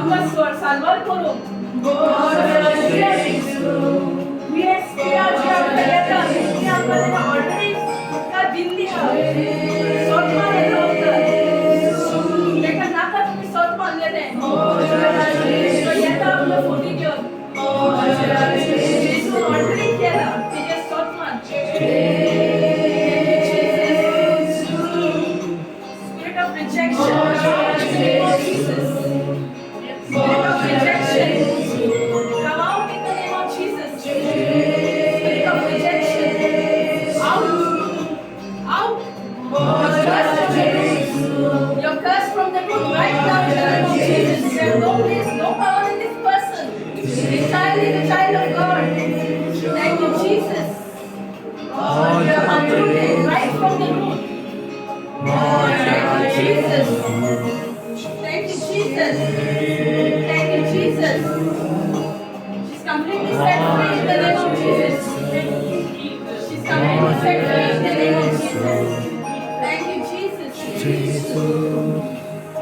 salvar করো। Yes, आज आपल्या त्या आपल्याला ऑलरेडी का दिन दिया शॉट मारलं होतं त्याच्या नाकात तुम्ही शॉट मारलेले तो येता आपलं फोटी घेऊन येसून ऑलरेडी केला त्याच्या शॉट मार spirit of rejection Jesus spirit of rejection come out in the name of Jesus spirit of rejection out your curse from the root right now in the name of Jesus there is no place no power in this person this child is a child of God thank you Jesus you are uprooted right from the root thank you Jesus thank you Jesus thank you Jesus she's completely set free in the name of Jesus she's completely set free in the name of Jesus thank you Jesus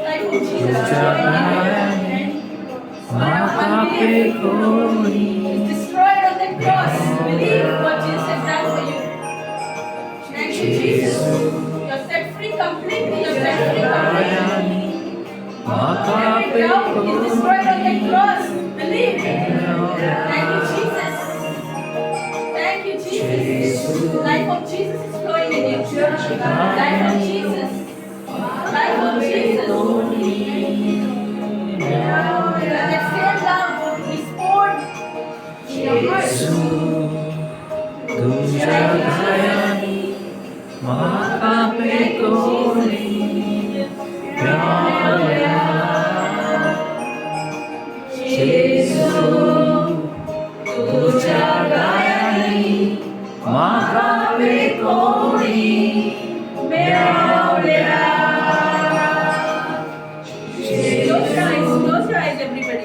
thank you Jesus unbelief is destroyed on the cross believe what Jesus has done for you thank you Jesus you're set free completely you're set free completely every doubt is destroyed on the cross believe thank you Jesus thank you Jesus life of Jesus is flowing in you life of Jesus life of Jesus that same love is poured in your heart thank you Jesus Close your eyes, everybody.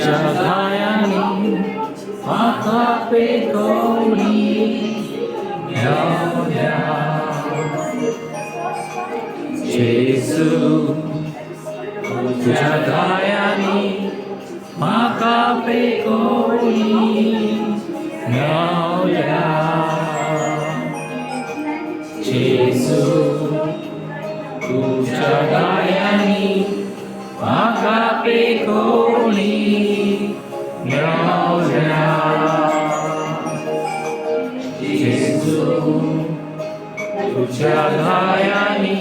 Jagayani Makapekoni Nyonya Jesus Jagayani Makapekoni Nyonya Jesus Jagayani Makapekoni Nyonya Jesus Jagayani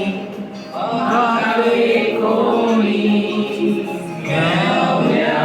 Makapekoni Nyonya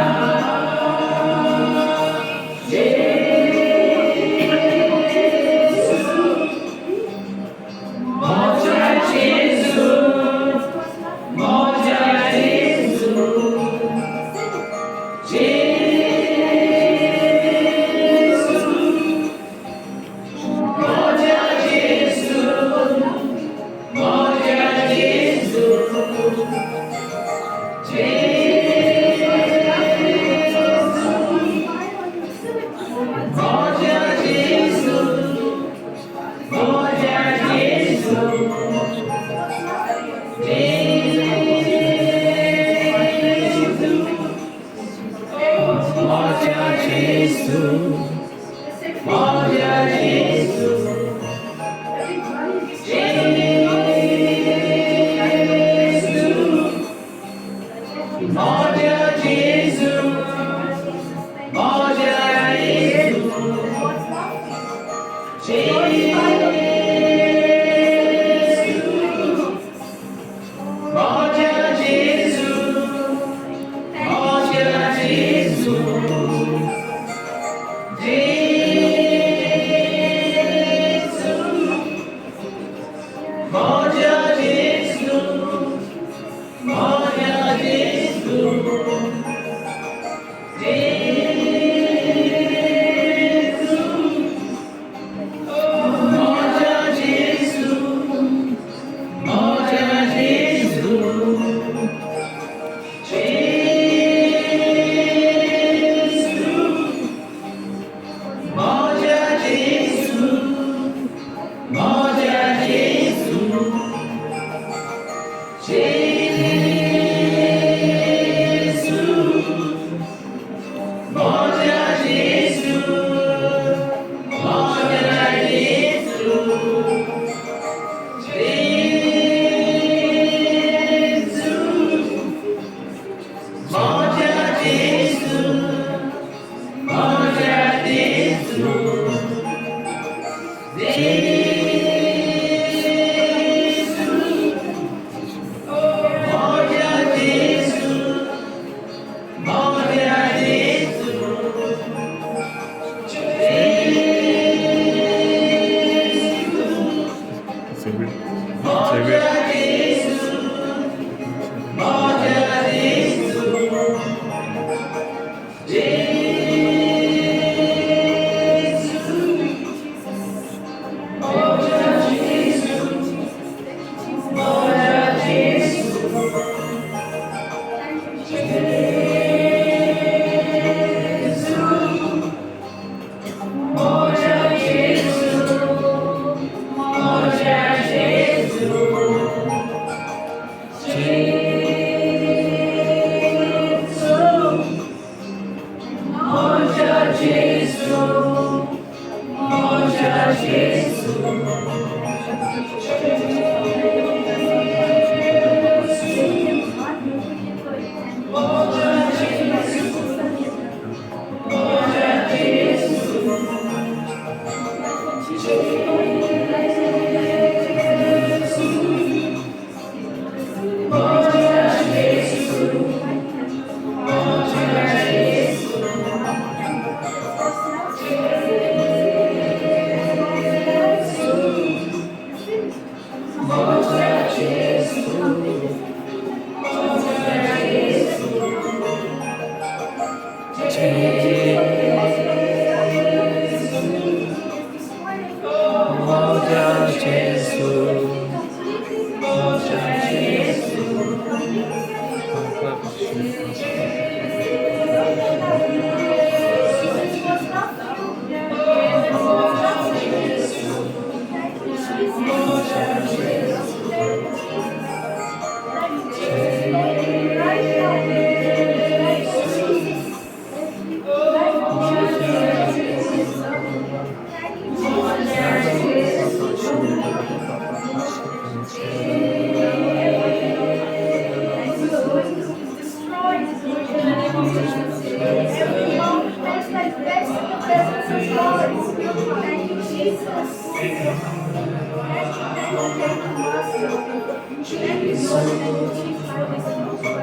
Jesus. Thank you, Master. Thank you, Lord. Thank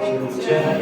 you, Jesus.